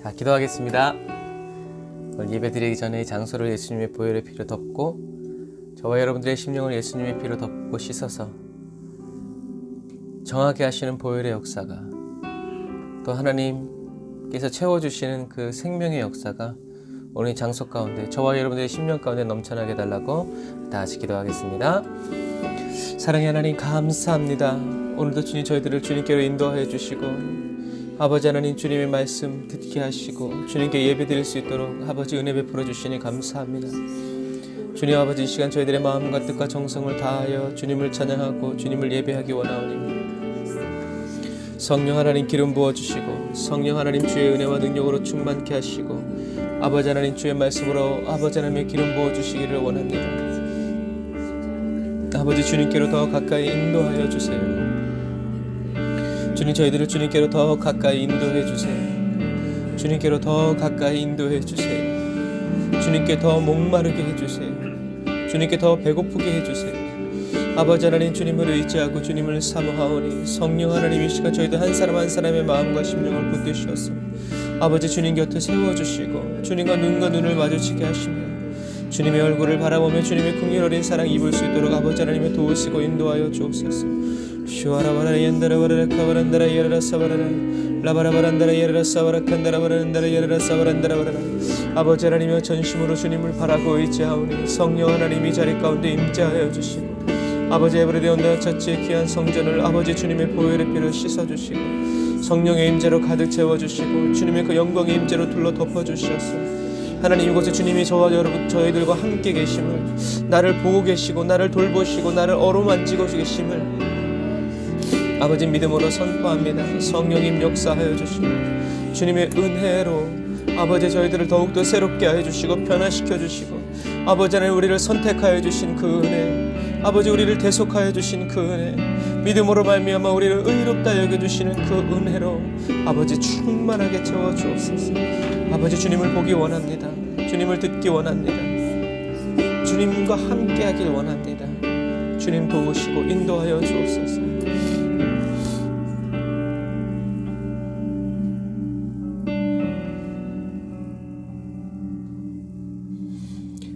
자, 기도하겠습니다. 오늘 예배 드리기 전에 이 장소를 예수님의 보혈의 피로 덮고 저와 여러분들의 심령을 예수님의 피로 덮고 씻어서 정하게 하시는 보혈의 역사가, 또 하나님께서 채워주시는 그 생명의 역사가 오늘 이 장소 가운데 저와 여러분들의 심령 가운데 넘쳐나게 해달라고 다 같이 기도하겠습니다. 사랑의 하나님, 감사합니다. 오늘도 주님 저희들을 주님께로 인도하여 주시고 아버지 하나님, 주님의 말씀 듣게 하시고 주님께 예배 드릴 수 있도록 아버지 은혜 베풀어 주시니 감사합니다. 주님 아버지, 이 시간 저희들의 마음과 뜻과 정성을 다하여 주님을 찬양하고 주님을 예배하기 원하오니 성령 하나님 기름 부어주시고 성령 하나님 주의 은혜와 능력으로 충만케 하시고 아버지 하나님 주의 말씀으로 아버지 하나님의 기름 부어주시기를 원합니다. 아버지, 주님께로 더 가까이 인도하여 주세요. 주님, 저희들을 주님께로 더 가까이 인도해 주세요. 주님께로 더 가까이 인도해 주세요. 주님께 더 목마르게 해주세요. 주님께 더 배고프게 해주세요. 아버지 하나님, 주님을 의지하고 주님을 사모하오니 성령 하나님, 이 시간 저희들 한 사람 한 사람의 마음과 심령을 붙드셔서 아버지 주님 곁에 세워주시고 주님과 눈과 눈을 마주치게 하시며 주님의 얼굴을 바라보며 주님의 긍휼 어린 사랑 입을 수 있도록 아버지 하나님의 도우시고 인도하여 주옵소서. 슈아라바라 옌다라바라 카바란다라 예라라 사바라라 라바라바란다라 예라라 사바라 칸다라바란다라 예라라 사바란다라바라. 아버지 하나님의 전심으로 주님을 바라고 의지하오니 성령 하나님 이 자리 가운데 임재하여 주시고 아버지 에브리데온다 자치의 귀한 성전을 아버지 주님의 보혈의 피로 씻어주시고 성령의 임재로 가득 채워주시고 주님의 그 영광의 임재로 둘러 덮어주시옵소서. 하나님, 이곳에 주님이 저와 여러분 저희들과 함께 계심을, 나를 보고 계시고 나를 돌보시고 나를 어루만지고 계심을 아버지 믿음으로 선포합니다. 성령님 역사하여 주시고 주님의 은혜로 아버지 저희들을 더욱더 새롭게 하여 주시고 변화시켜 주시고 아버지 하나님, 우리를 선택하여 주신 그 은혜, 아버지 우리를 대속하여 주신 그 은혜, 믿음으로 말미암아 우리를 의롭다 여겨주시는 그 은혜로 아버지 충만하게 채워주옵소서. 아버지, 주님을 보기 원합니다. 주님을 듣기 원합니다. 주님과 함께 하길 원합니다. 주님 도우시고 인도하여 주옵소서.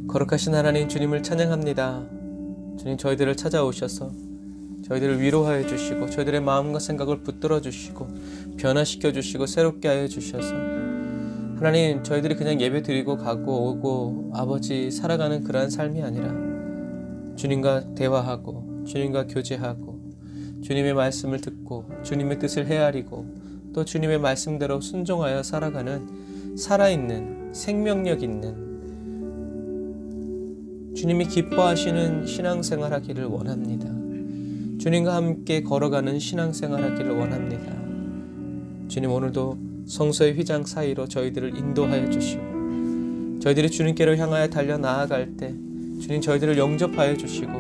거룩하신 하나님, 주님을 찬양합니다. 주님, 저희들을 찾아오셔서 저희들을 위로하여 주시고 저희들의 마음과 생각을 붙들어 주시고 변화시켜 주시고 새롭게 하여 주셔서 하나님, 저희들이 그냥 예배 드리고 가고 오고 아버지 살아가는 그러한 삶이 아니라 주님과 대화하고 주님과 교제하고 주님의 말씀을 듣고 주님의 뜻을 헤아리고 또 주님의 말씀대로 순종하여 살아가는 살아있는 생명력 있는 주님이 기뻐하시는 신앙생활 하기를 원합니다. 주님과 함께 걸어가는 신앙생활 하기를 원합니다. 주님, 오늘도 성소의 휘장 사이로 저희들을 인도하여 주시고 저희들이 주님께로 향하여 달려 나아갈 때 주님 저희들을 영접하여 주시고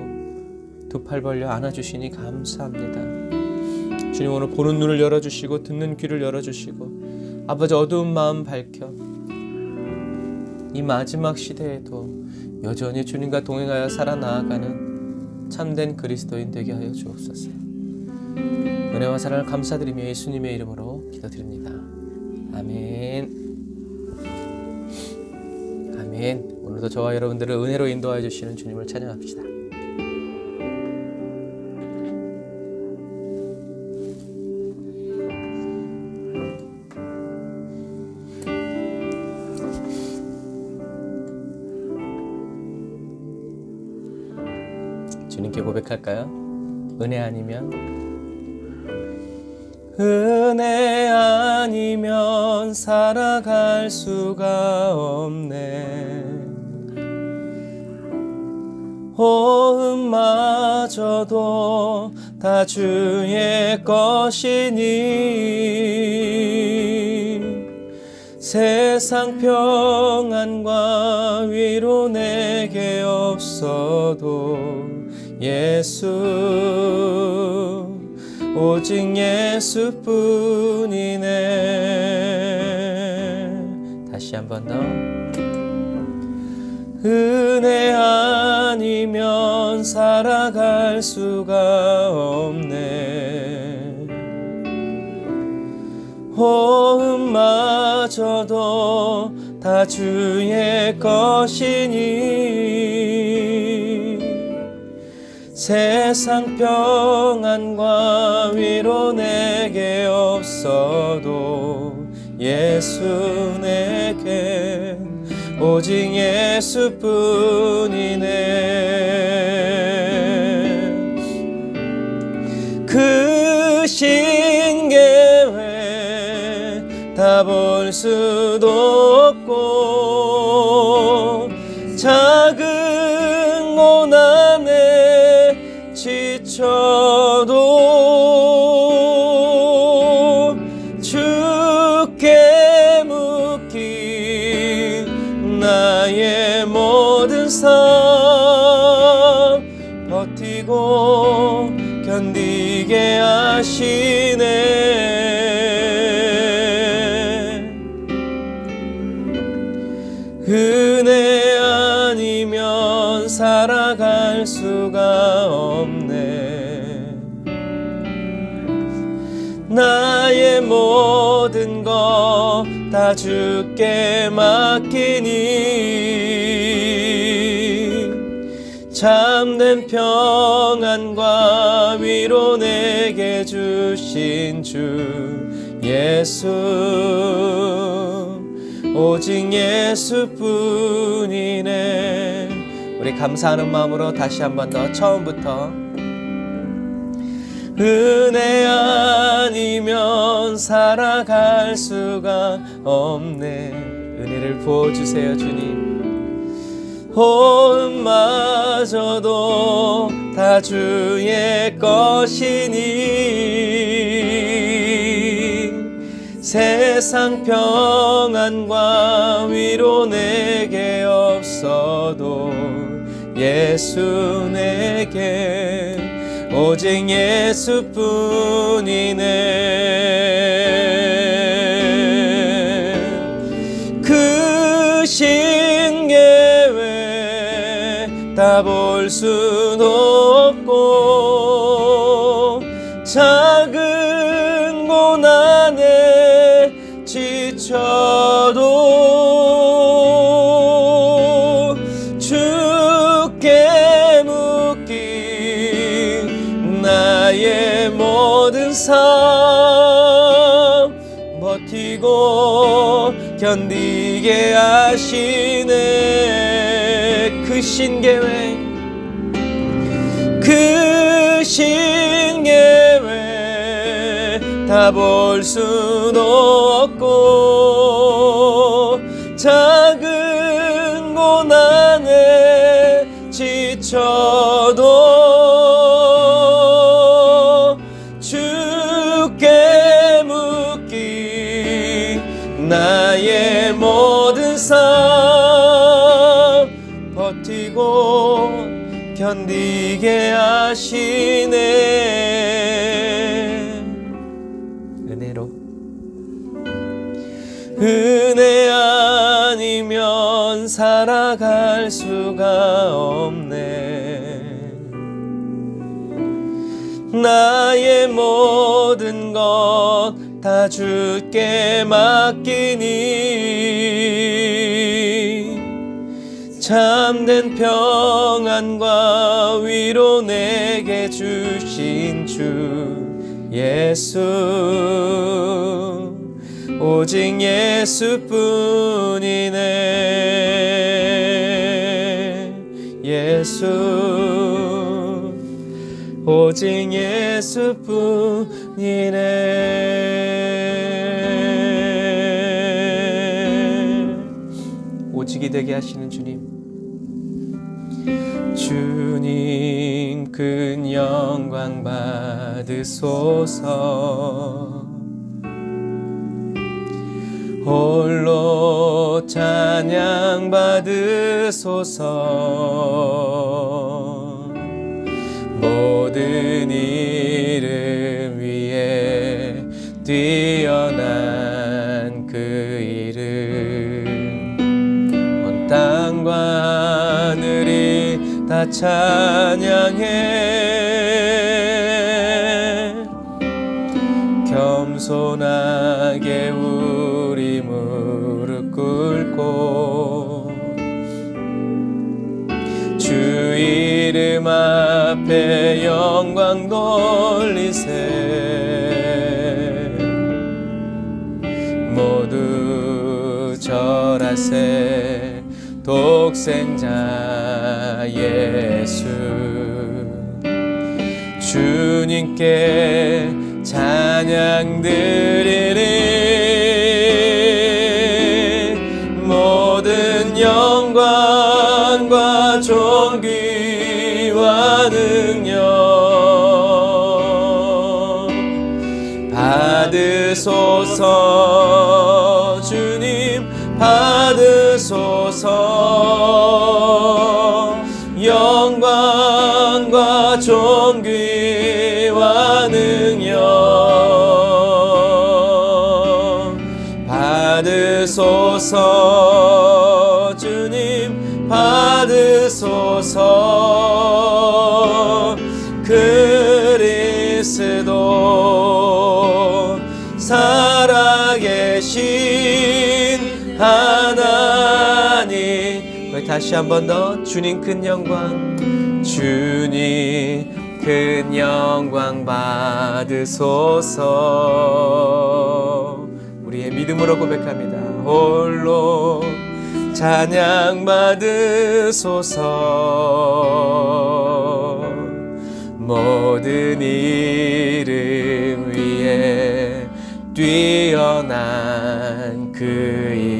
두 팔 벌려 안아주시니 감사합니다. 주님, 오늘 보는 눈을 열어주시고 듣는 귀를 열어주시고 아버지 어두운 마음 밝혀 이 마지막 시대에도 여전히 주님과 동행하여 살아나아가는 참된 그리스도인 되게 하여 주옵소서. 은혜와 사랑을 감사드리며 예수님의 이름으로 기도드립니다. 아멘. 아멘. 오늘도 저와 여러분들을 은혜로 인도하여 주시는 주님을 찬양합시다. 주님께 고백할까요? 은혜 아니면 살아갈 수가 없네. 호흡마저도 다 주의 것이니 세상 평안과 위로 내게 없어도 예수, 오직 예수뿐이네. 다시 한 번 더. 은혜 아니면 살아갈 수가 없네. 호흡만 마저도 다 주의 것이니 세상 평안과 위로 내게 없어도 예수 내게 오직 예수뿐이네. 그 신계회 다 볼 수도 없고 작은 고난에 지쳐도 주께 묶인 나의 모든 삶 버티고 견디게 하시네. 은혜 아니면 살아갈 수가 없네. 나의 모든 것 다 주께 맡기니 참된 평안과 위로 내게 주신 주 예수 오직 예수뿐이네. 우리 감사하는 마음으로 다시 한 번 더 처음부터 은혜 아니면 살아갈 수가 없네. 은혜를 부어주세요 주님. 호흡마저도 다 주의 것이니 세상 평안과 위로 내게 없어도 예수 내게 오직 예수뿐이네. 그 신계회 다 볼 수도 없고 작은 고난에 지쳐도 주께 묶인 나의 모든 삶 버티고 견디게 하시네. 그 신계회 다 볼 수도 없고 작은 고난에 지쳐도 주께 묶인 나의 모든 삶 버티고 견디게 하시네. 은혜로 은혜 아니면 살아갈 수가 없네. 나의 모든 것 다 주께 맡기니 참된 평안과 위로 내게 주신 주 예수 오직 예수뿐이네. 예수 오직 예수뿐이네. 오직이 되게 하시는 주님, 주님 큰 영광 받으소서. 홀로 찬양 받으소서. 모든 이름 위에 뛰어난 그 이름 온 땅과 하늘이 다 찬양해. 겸손하게 우리 무 앞에 영광 돌리세. 모두 절하세. 독생자 예수 주님께 찬양 드리리. 모든 영광과 존귀와 능력 받으소서. 주님 받으소서. 영광과 존귀와 능력 받으소서. 주님 받으소서. 그리스도 살아계신 하나님. 우리 다시 한 번 더. 주님 큰 영광, 주님 큰 영광 받으소서. 우리의 믿음으로 고백합니다. 홀로 찬양 받으소서. 모든 이름 위에 뛰어난 그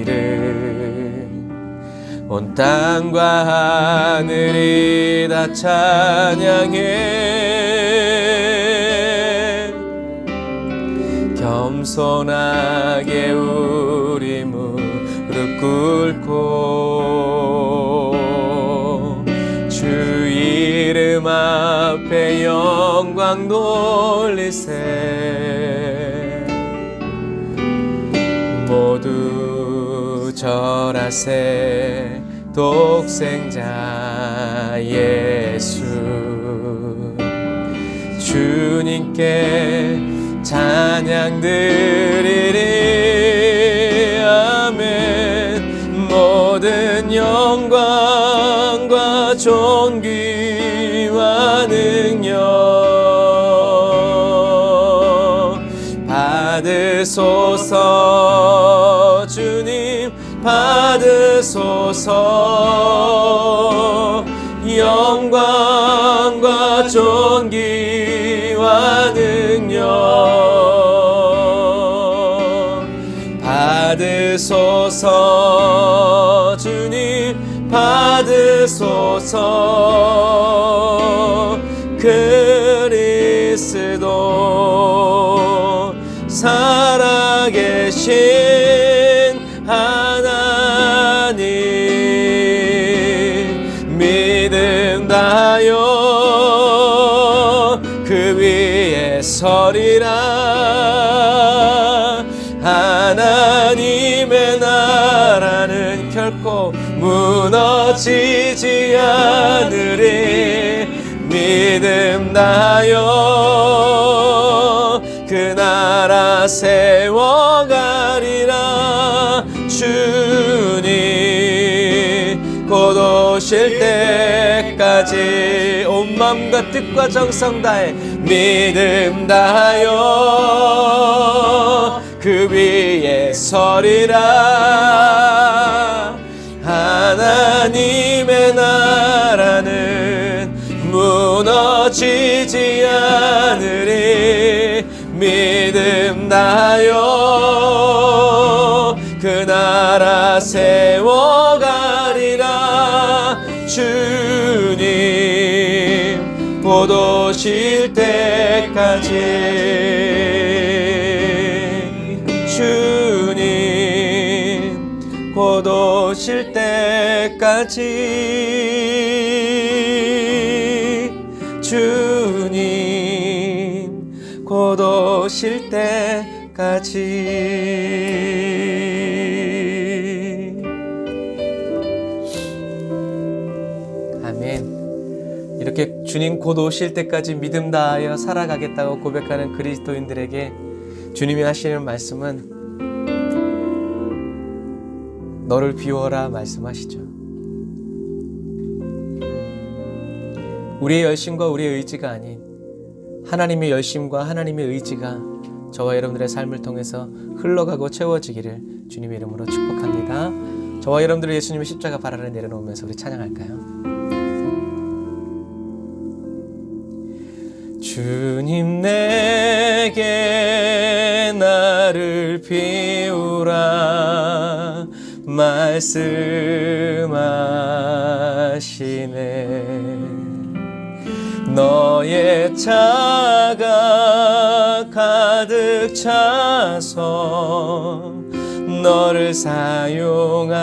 이름 온 땅과 하늘이 다 찬양해. 겸손하게 우리 무릎 꿇고 주 이름 앞에 영광 돌리세. 모두 절하세. 독생자 예수 주님께 찬양 드리리. 아멘. 모든 영광과 존귀와 능력 받으소서. 주님 받으소서. 영광과 존귀와 능력 받으소서. 주님 받으소서. 그리스도 살아계신 하나님 믿음 다하여 그 위에 서리라. 하나님의 나라는 결코 무너지지 않으리. 믿음 다하여 그 나라 세워가리라. 주님 곧 오실 때까지 온 마음과 뜻과 정성 다해 믿음 다하여 그 위에 서리라. 하나님의 나라는 무너지지 않으리. 믿음 다하여 그 나라 세워가리라. 주님 곧 오실 때까지. 주님 곧 오실 때까지. 주님 곧 오실 때까지. 아멘. 이렇게 주님 곧 오실 때까지 믿음 다하여 살아가겠다고 고백하는 그리스도인들에게 주님이 하시는 말씀은 너를 비워라 말씀하시죠. 우리의 열심과 우리의 의지가 아닌 하나님의 열심과 하나님의 의지가 저와 여러분들의 삶을 통해서 흘러가고 채워지기를 주님의 이름으로 축복합니다. 저와 여러분들의 예수님의 십자가 발 아래 내려놓으면서 우리 찬양할까요? 주님 내게 나를 비우라 말씀하시네. 너의 차가 가득 차서 너를 사용할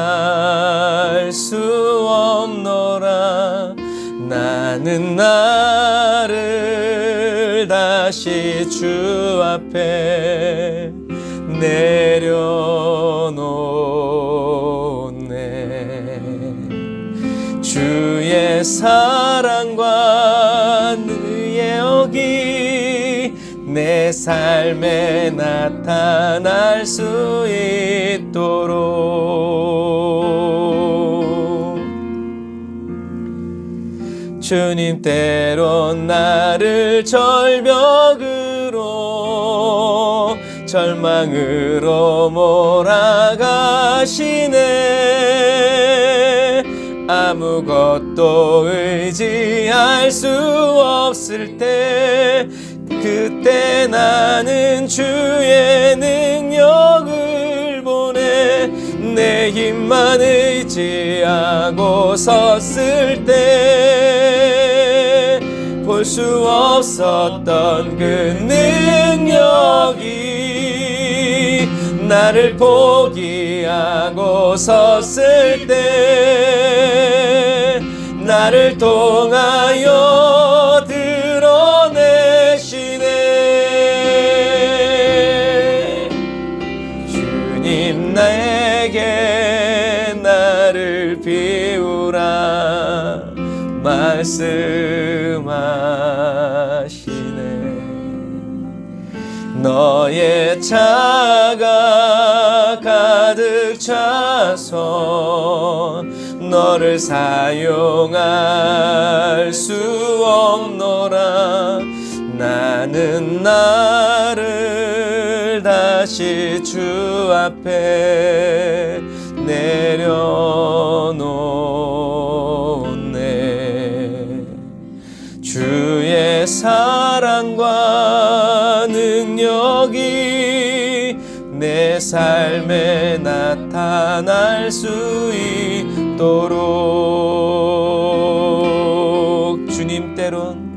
수 없노라. 나는 나를 다시 주 앞에 내려놓네. 주의 사랑과 그의 역이 내 삶에 나타날 수 있도록 주님 때론 나를 절벽으로 절망으로 몰아가시네. 아무것도 의지할 수 없을 때 그때 나는 주의 능력을 보내. 내 힘만 의지하고 섰을 때 볼 수 없었던 그 능력이 나를 포기하고 섰을 때 나를 통하여 드러내시네. 주님 나에게 나를 비우라 말씀하시네. 너의 차가 가득 차서 너를 사용할 수 없노라. 나는 나를 다시 주 앞에 내려놓네. 주의 사랑과 능력이 내 삶에 나타날 수 있도록 주님 때론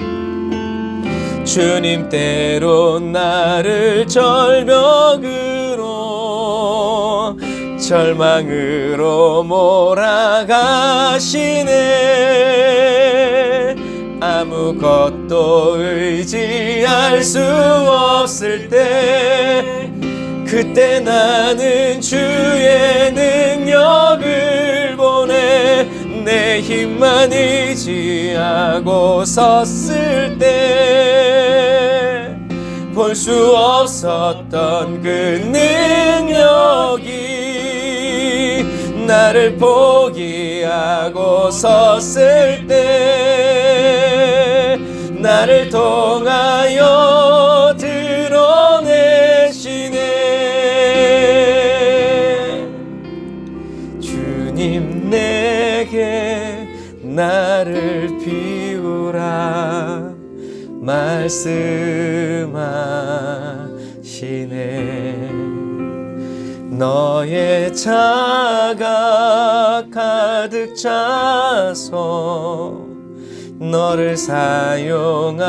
나를 절벽으로 절망으로 몰아가시네. 아무것도 의지할 수 없을 때 그때 나는 주의 능력을 보내. 내 힘만 의지하고 섰을 때 볼 수 없었던 그 능력이 나를 포기하고 섰을 때 나를 통하여 드러내시네. 주님 내게 나를 비우라 말씀하시네. 너의 차가 가득 차서 너를 사용할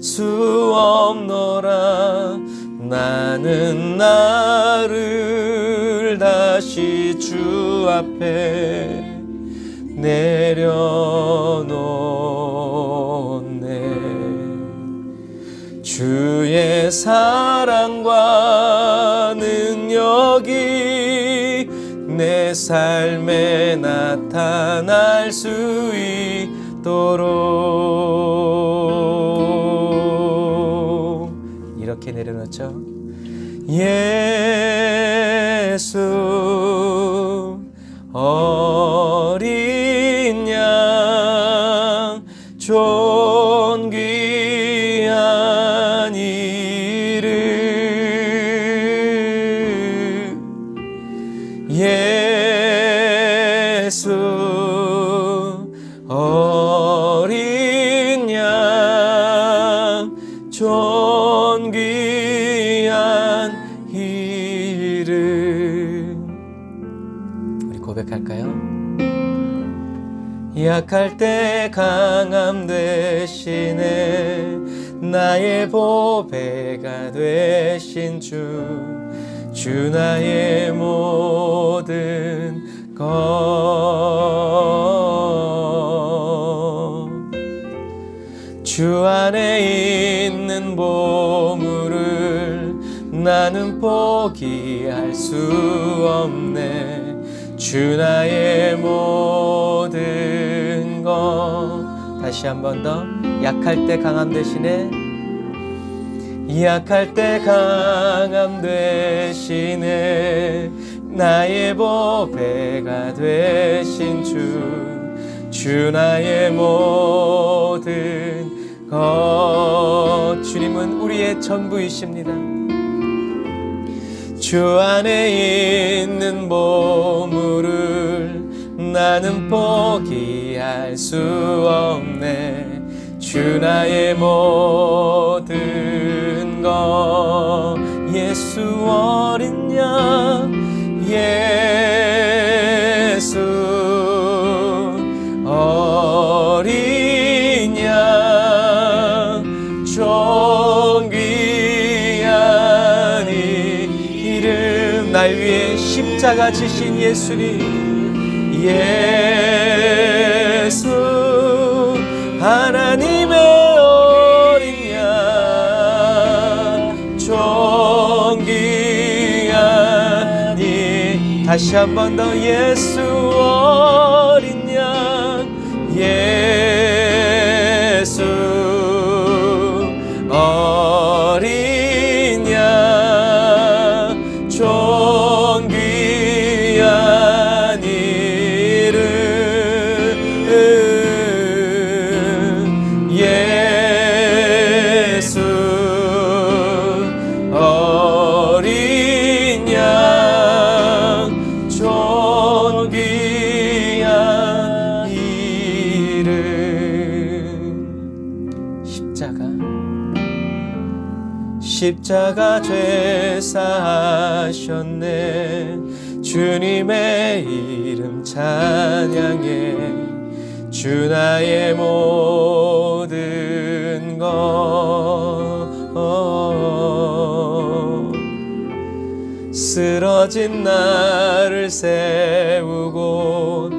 수 없노라. 나는 나를 다시 주 앞에 내려놓네. 주의 사랑과 능력이 내 삶에 나타날 수 있도록 이렇게 내려놓죠. 예수 어린 양 예수 어린 양 존귀한 이름. 우리 고백할까요? 약할 때 강함 되시네 나의 보배가 되신 주 나의 모든 것 주 안에 있는 보물을 나는 포기할 수 없네 주 나의 모든 것. 다시 한 번 더. 약할 때 강함 되시네 약할 때 강함 되시네 나의 보배가 되신 주 나의 모든 것. 주님은 우리의 전부이십니다. 주 안에 있는 보물을 나는 포기할 수 없네 주 나의 모든 것. 예수 어린 양 예수 어린 양 존귀한 이름. 날 위해 십자가 지신 예수님 예수 하나님의 어린 양 존귀한 이. 다시 한 번 더. 예수 어린 양 예수 어린 양 존귀한 이름. 예수 어린 양 존귀한 이름. 십자가 죄 사하셨네 주님의 이름 찬양해 주 나의 모든 것. 쓰러진 나를 세우고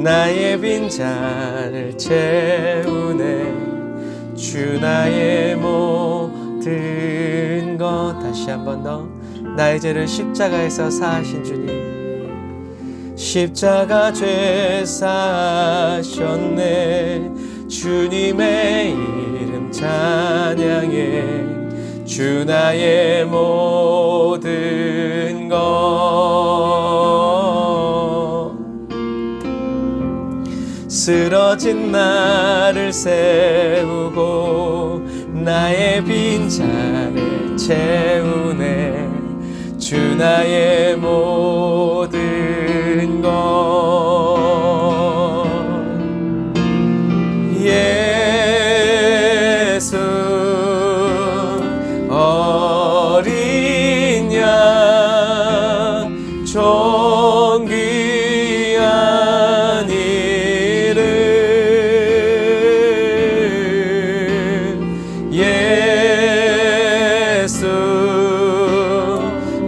나의 빈잔을 채우네 주 나의 모든 것. 다시 한 번 더. 나의 죄를 십자가에서 사하신 주님 십자가 죄 사하셨네 주님의 이름 찬양해 주 나의 모든 것. 쓰러진 나를 세우고 나의 빈잔을 채우네 주 나의 모든 것. 예수 어린 양 존귀한 이름. 예수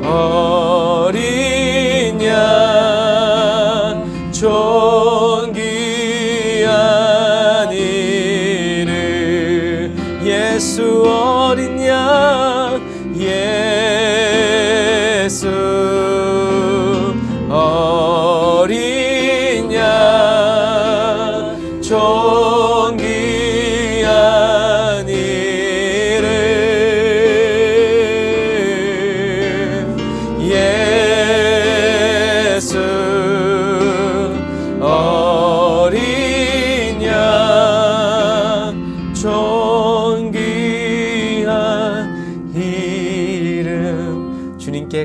어린 양 존귀한 이름. 예수 어린 양 예수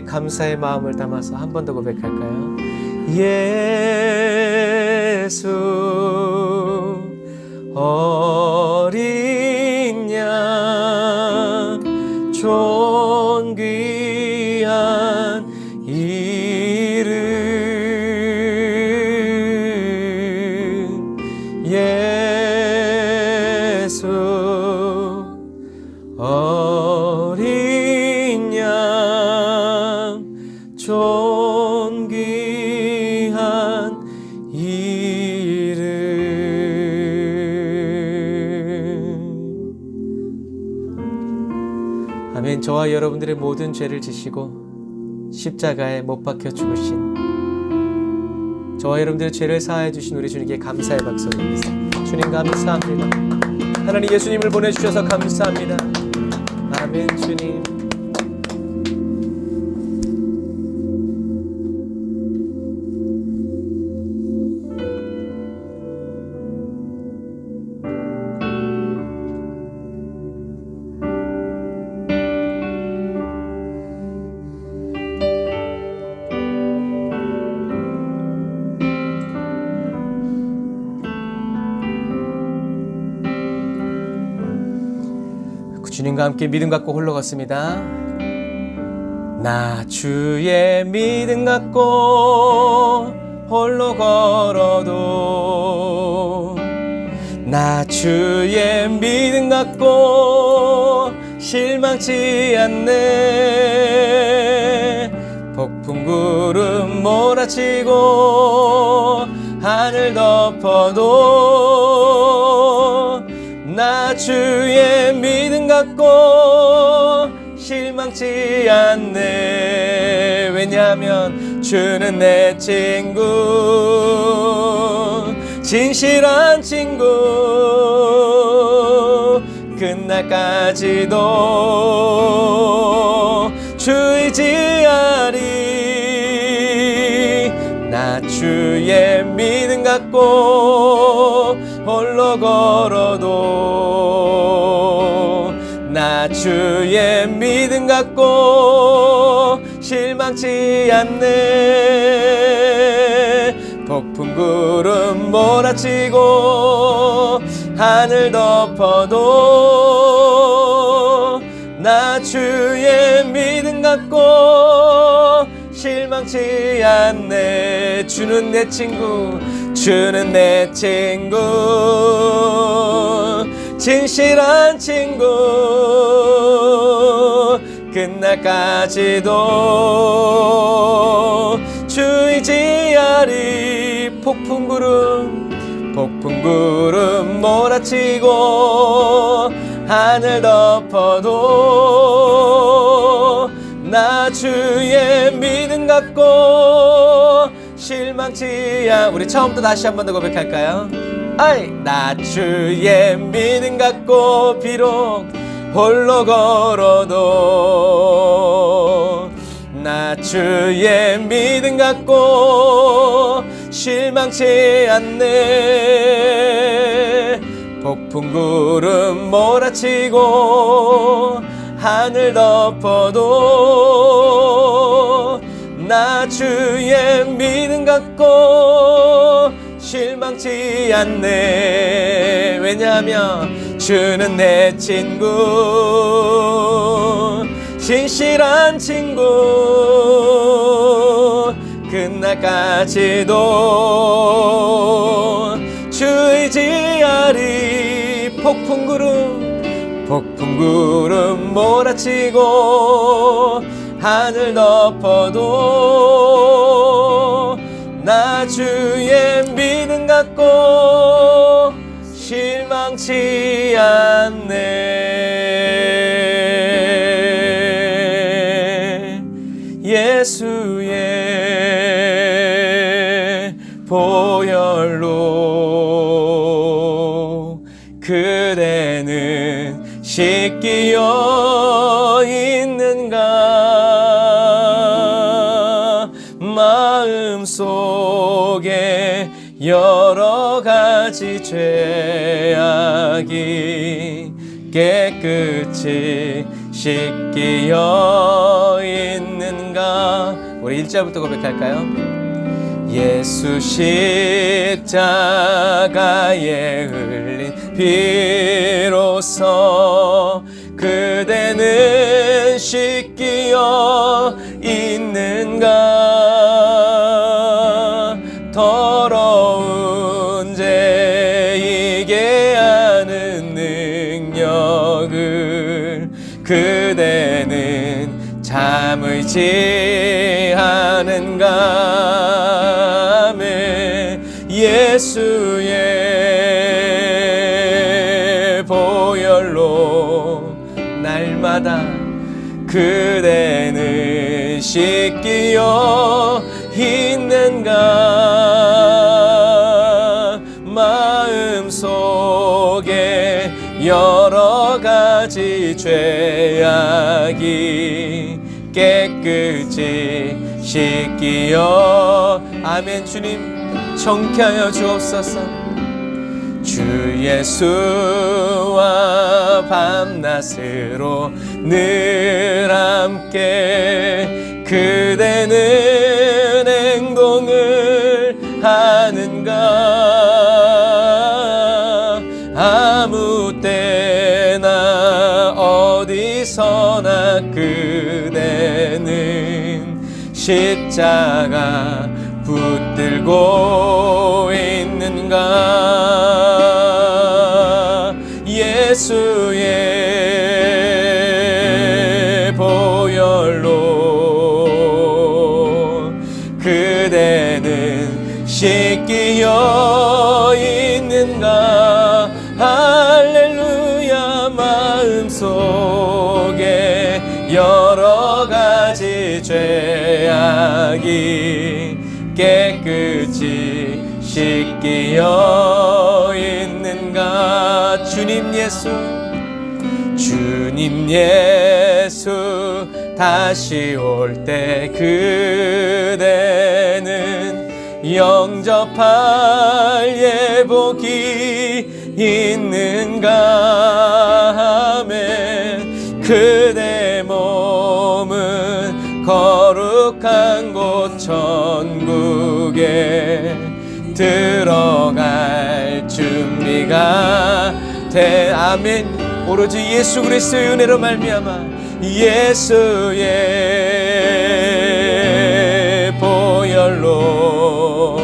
감사의 마음을 담아서 한 번 더 고백할까요? 예수 어린 양 존귀한 이름 예수 어린 양 존귀한 이름. 아멘. 저와 여러분들의 모든 죄를 지시고 십자가에 못 박혀 죽으신 저와 여러분들의 죄를 사하여 주신 우리 주님께 감사의 박수 올리겠습니다. 주님 감사합니다. 하나님 예수님을 보내주셔서 감사합니다. 아멘. 주님 주님과 함께 믿음 갖고 홀로 걷습니다. 나 주의 믿음 갖고 홀로 걸어도 나 주의 믿음 갖고 실망치 않네. 폭풍 구름 몰아치고 하늘 덮어도 나 주의 믿음 갖고 실망치 않네. 왜냐하면 주는 내 친구 진실한 친구 끝날까지도 주 의지하리. 나 주의 믿음 갖고 홀로 걸어도 나 주의 믿음 갖고 실망치 않네. 폭풍 구름 몰아치고 하늘 덮어도 나 주의 믿음 갖고 실망치 않네. 주는 내 친구 주는 내 친구 진실한 친구 끝날까지도 주 의지하리. 폭풍 구름 몰아치고 하늘 덮어도 나 주의 믿음 갖고 실망치 않. 우리 처음부터 다시 한 번 더 고백할까요? 아이, 나 주의 믿음 갖고 비록 홀로 걸어도 나 주의 믿음 갖고 실망치 않네. 폭풍 구름 몰아치고 하늘 덮어도 나 주의 믿음 갖고 실망치 않네. 왜냐하면 주는 내 친구 진실한 친구 끝날까지도 주 의지하리. 폭풍 구름 몰아치고 하늘 덮어도 나 주의 믿음 갖고 실망치 않네. 예수의 보혈로 그대는 씻기어 있는가. 마음속에 여러 가지 죄악이 깨끗이 씻기어 있는가. 있는가? 우리 1절부터 고백할까요? 예수 십자가에 흘린 피로써 그대는 씻기어 있는가? 더러운 죄 이게 하는 능력을 그대는 참을지 하는가? 예수의 보혈로 날마다 그대는 씻기어 있는가? 마음속에 여러 가지 죄악이 깨끗이 씻기어 아멘. 주님 정케하여 주옵소서. 주 예수와 밤낮으로 늘 함께 그대는 행동을 하는가? 아무 때나 어디서나 그대는 십자가 붙들고 있는가? 예수의 보혈로 그대는 씻기어 있는가? 할렐루야. 마음속에 여러 가지 죄악이 깨끗이 씻기어 있는가? 주님 예수 다시 올 때 그대는 영접할 예복이 있는가? 아멘. 그대 몸은 거룩한 곳 천국에 들어갈 준비가 돼. 아멘. 오로지 예수 그리스도의 은혜로 말미암아 예수의 보혈로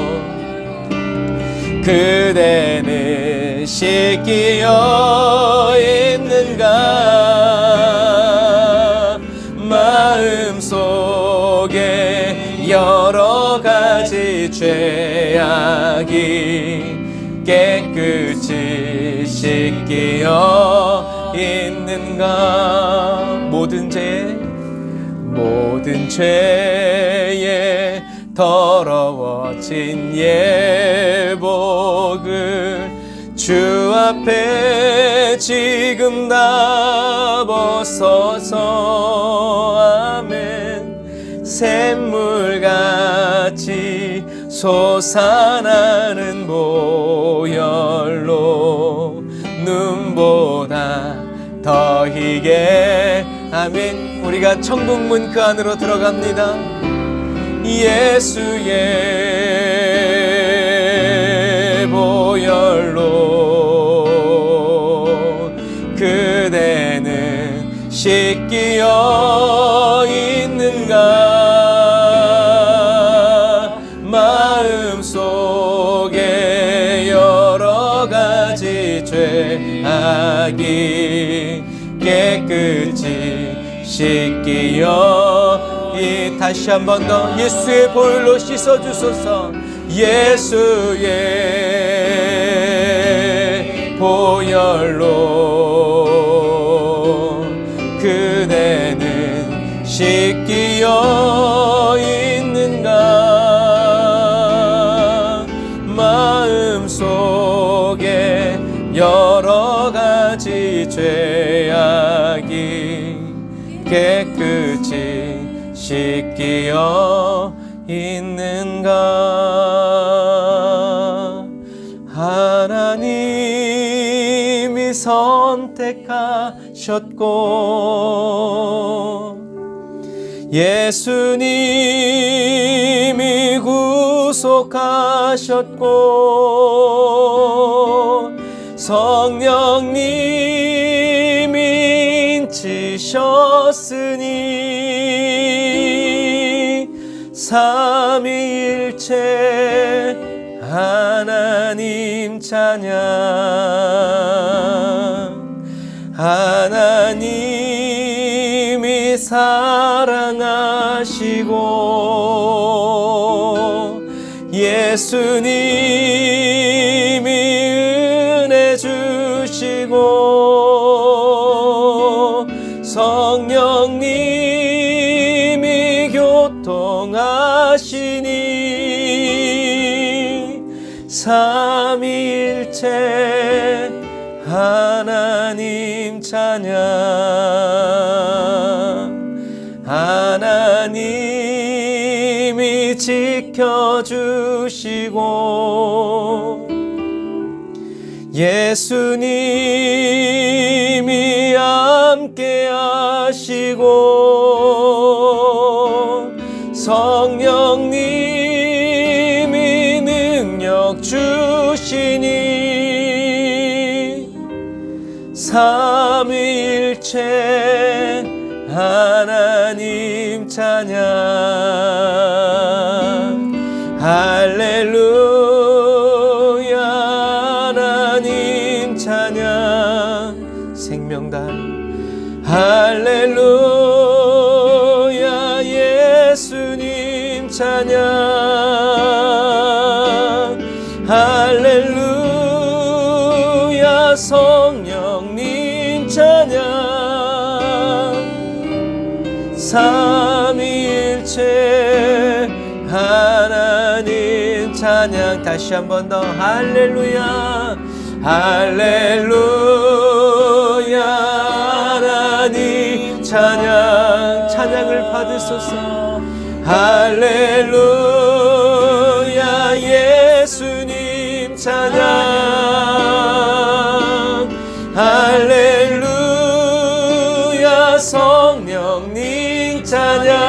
그대는 씻기어 있는가? 마음속에 여러 가지 죄악이 깨끗이 씻기어 있는가? 모든 죄에 더러워진 예복을 주 앞에 지금 다 벗어서 아멘. 샘물같이 솟아나는 보혈로 눈보다 더 희게 아멘. 우리가 천국문 그 안으로 들어갑니다. 예수의 보혈로 그대는 씻기어 있는가? 마음속에 여러 가지 죄악이 깨끗이 씻기어 다시 한 번 더 예수의 보혈로 씻어주소서. 예수의 보혈로 그대는 씻기어 있는가? 마음속에 여러 가지 죄악이 깨끗이 씻기어 있는가? 하나님이 선택하셨고 예수님이 구속하셨고 성령님이 인치셨으니 삼위일체 하나님 찬양. 하나님이 사랑하시고 예수님이 은혜 주시고 성령님이 교통하시니 삼위일체 하나님 찬양. 하나님이 지켜주시고 예수님이 함께 하시고 성령님이 능력 주시니 삼위일체 하나님 찬양. 할렐루야 하나님 찬양. 생명단 할렐루야 예수님 찬양. 할렐루야 성령님 찬양. 삼위일체 하나님 찬양. 다시 한 번 더 할렐루야 할렐루야 하나님 찬양. 찬양을 받으소서. 할렐루야 예수님 찬양. 할렐루야 성령님 찬양.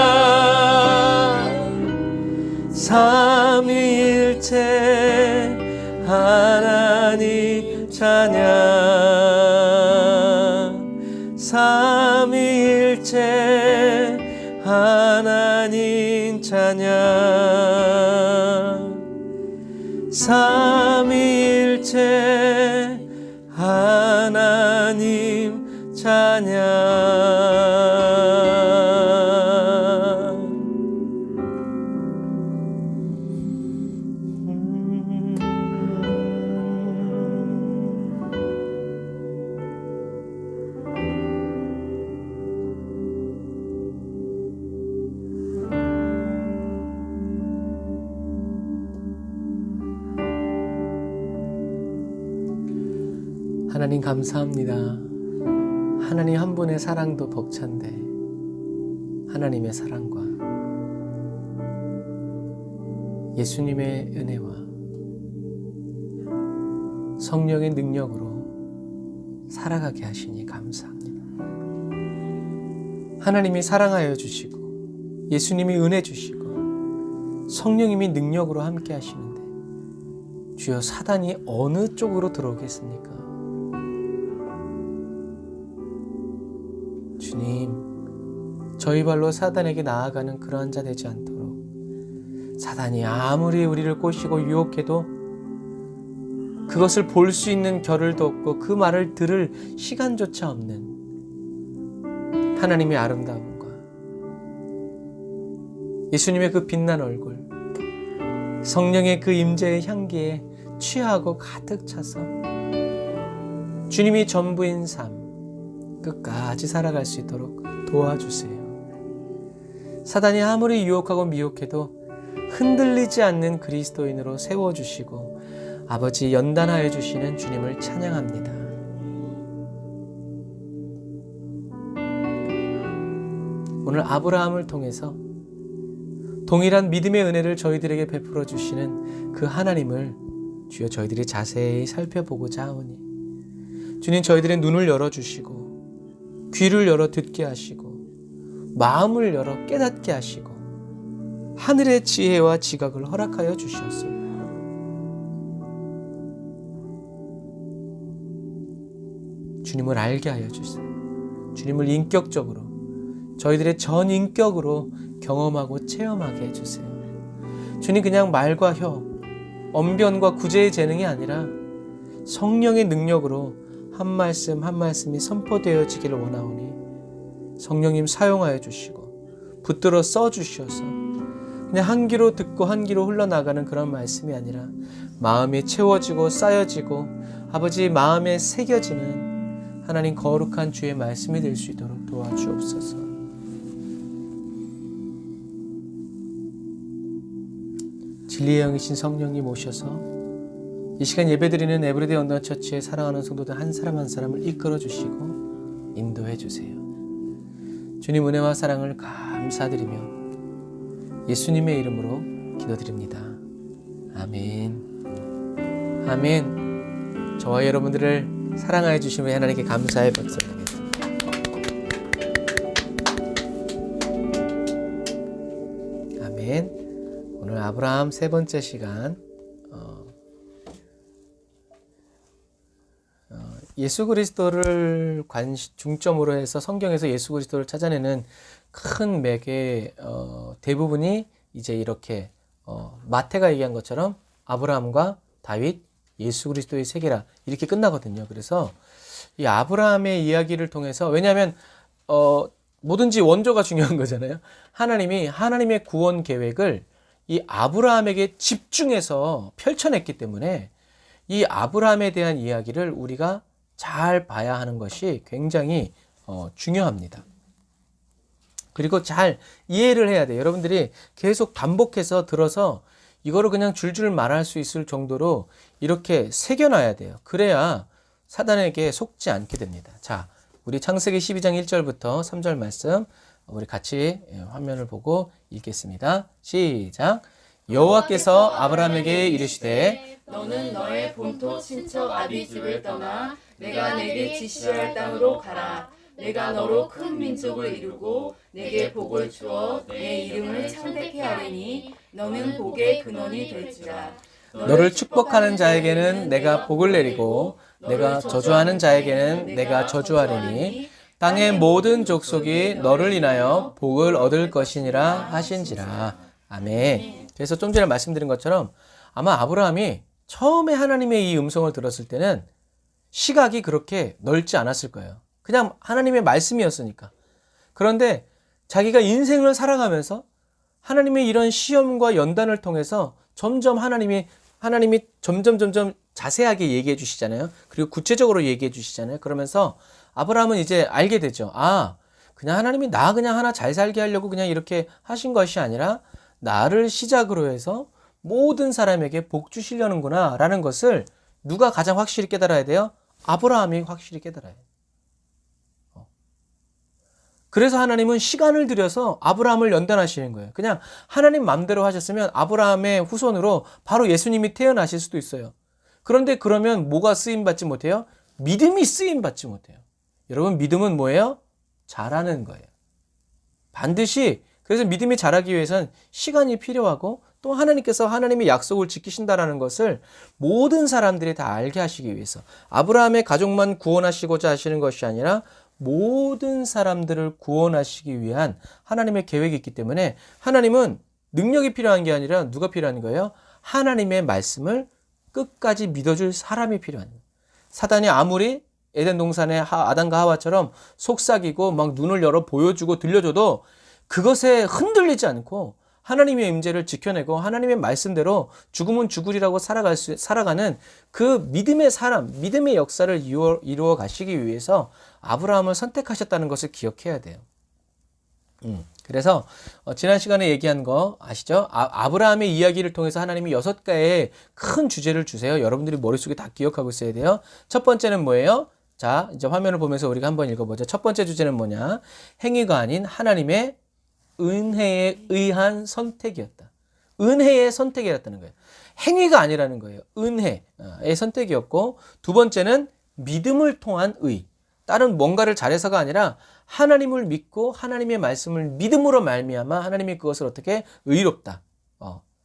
삼위일체 하나님 찬양. 삼위일체 하나님 찬양. 삼위일체 하나님 찬양. 하나님 감사합니다. 하나님 한 분의 사랑도 벅찬데 하나님의 사랑과 예수님의 은혜와 성령의 능력으로 살아가게 하시니 감사합니다. 하나님이 사랑하여 주시고 예수님이 은혜 주시고 성령님이 능력으로 함께 하시는데 주여 사단이 어느 쪽으로 들어오겠습니까? 주님, 저희 발로 사단에게 나아가는 그러한 자 되지 않도록 사단이 아무리 우리를 꼬시고 유혹해도 그것을 볼 수 있는 겨를도 없고 그 말을 들을 시간조차 없는 하나님의 아름다움과 예수님의 그 빛난 얼굴, 성령의 그 임재의 향기에 취하고 가득 차서 주님이 전부인 삶 끝까지 살아갈 수 있도록 도와주세요. 사단이 아무리 유혹하고 미혹해도 흔들리지 않는 그리스도인으로 세워주시고 아버지 연단하여 주시는 주님을 찬양합니다. 오늘 아브라함을 통해서 동일한 믿음의 은혜를 저희들에게 베풀어 주시는 그 하나님을 주여 저희들이 자세히 살펴보고자 하오니 주님 저희들의 눈을 열어주시고 귀를 열어 듣게 하시고 마음을 열어 깨닫게 하시고 하늘의 지혜와 지각을 허락하여 주시옵소서. 주님을 알게 하여 주세요. 주님을 인격적으로 저희들의 전 인격으로 경험하고 체험하게 해주세요. 주님, 그냥 말과 혀, 언변과 구제의 재능이 아니라 성령의 능력으로 한 말씀 한 말씀이 선포되어지기를 원하오니 성령님 사용하여 주시고 붙들어 써주셔서 그냥 한 귀로 듣고 한 귀로 흘러나가는 그런 말씀이 아니라 마음이 채워지고 쌓여지고 아버지 마음에 새겨지는 하나님 거룩한 주의 말씀이 될 수 있도록 도와주옵소서. 진리의 영이신 성령님 오셔서 이 시간 예배드리는 에브리데이 언더처치의 사랑하는 성도들 한 사람 한 사람을 이끌어 주시고 인도해 주세요. 주님 은혜와 사랑을 감사드리며 예수님의 이름으로 기도드립니다. 아멘. 아멘. 저와 여러분들을 사랑하여 주시며 하나님께 감사의 박수 드리겠습니다. 아멘. 오늘 아브라함 세 번째 시간 예수 그리스도를 중점으로 해서 성경에서 예수 그리스도를 찾아내는 큰 맥의 대부분이 이제 이렇게 마태가 얘기한 것처럼 아브라함과 다윗, 예수 그리스도의 세계라 이렇게 끝나거든요. 그래서 이 아브라함의 이야기를 통해서, 왜냐하면 뭐든지 원조가 중요한 거잖아요. 하나님이 하나님의 구원 계획을 이 아브라함에게 집중해서 펼쳐냈기 때문에 이 아브라함에 대한 이야기를 우리가 잘 봐야 하는 것이 굉장히 중요합니다. 그리고 잘 이해를 해야 돼요. 여러분들이 계속 반복해서 들어서 이거를 그냥 줄줄 말할 수 있을 정도로 이렇게 새겨놔야 돼요. 그래야 사단에게 속지 않게 됩니다. 자, 우리 창세기 12장 1절부터 3절 말씀 우리 같이 화면을 보고 읽겠습니다. 시작. 여호와께서 아브라함에게 이르시되 너는 너의 본토 친척 아비 집을 떠나 내가 내게 지시할 땅으로 가라. 내가 너로 큰 민족을 이루고 내게 복을 주어 내 이름을 창대케 하리니 너는 복의 근원이 될지라. 너를 축복하는 자에게는 내가 복을 내리고 내가 저주하는 자에게는 내가 저주하리니 땅의 모든 족속이 너를 인하여 복을 얻을 것이니라 하신지라. 아멘. 그래서 좀 전에 말씀드린 것처럼 아마 아브라함이 처음에 하나님의 이 음성을 들었을 때는 시각이 그렇게 넓지 않았을 거예요. 그냥 하나님의 말씀이었으니까. 그런데 자기가 인생을 살아가면서 하나님의 이런 시험과 연단을 통해서 점점 하나님이 점점 자세하게 얘기해 주시잖아요. 그리고 구체적으로 얘기해 주시잖아요. 그러면서 아브라함은 이제 알게 되죠. 아, 그냥 하나님이 나 그냥 하나 잘 살게 하려고 그냥 이렇게 하신 것이 아니라 나를 시작으로 해서 모든 사람에게 복 주시려는구나 라는 것을 누가 가장 확실히 깨달아야 돼요? 아브라함이 확실히 깨달아요. 그래서 하나님은 시간을 들여서 아브라함을 연단하시는 거예요. 그냥 하나님 마음대로 하셨으면 아브라함의 후손으로 바로 예수님이 태어나실 수도 있어요. 그런데 그러면 뭐가 쓰임받지 못해요? 믿음이 쓰임받지 못해요. 여러분, 믿음은 뭐예요? 자라는 거예요. 반드시. 그래서 믿음이 자라기 위해서는 시간이 필요하고 또 하나님께서 하나님의 약속을 지키신다라는 것을 모든 사람들이 다 알게 하시기 위해서 아브라함의 가족만 구원하시고자 하시는 것이 아니라 모든 사람들을 구원하시기 위한 하나님의 계획이 있기 때문에 하나님은 능력이 필요한 게 아니라 누가 필요한 거예요? 하나님의 말씀을 끝까지 믿어줄 사람이 필요한 거예요. 사단이 아무리 에덴 동산의 아담과 하와처럼 속삭이고 막 눈을 열어 보여주고 들려줘도 그것에 흔들리지 않고 하나님의 임재를 지켜내고 하나님의 말씀대로 죽으면 죽으리라고 살아가는 그 믿음의 사람, 믿음의 역사를 이루어 가시기 위해서 아브라함을 선택하셨다는 것을 기억해야 돼요. 그래서 지난 시간에 얘기한 거 아시죠? 아브라함의 이야기를 통해서 하나님이 6가지의 큰 주제를 주세요. 여러분들이 머릿속에 다 기억하고 있어야 돼요. 첫 번째는 뭐예요? 자, 이제 화면을 보면서 우리가 한번 읽어보죠. 첫 번째 주제는 뭐냐? 행위가 아닌 하나님의 은혜에 의한 선택이었다. 은혜의 선택이었다는 거예요. 행위가 아니라는 거예요. 은혜의 선택이었고, 두 번째는 믿음을 통한 의. 다른 뭔가를 잘해서가 아니라 하나님을 믿고 하나님의 말씀을 믿음으로 말미암아 하나님이 그것을 어떻게 의롭다.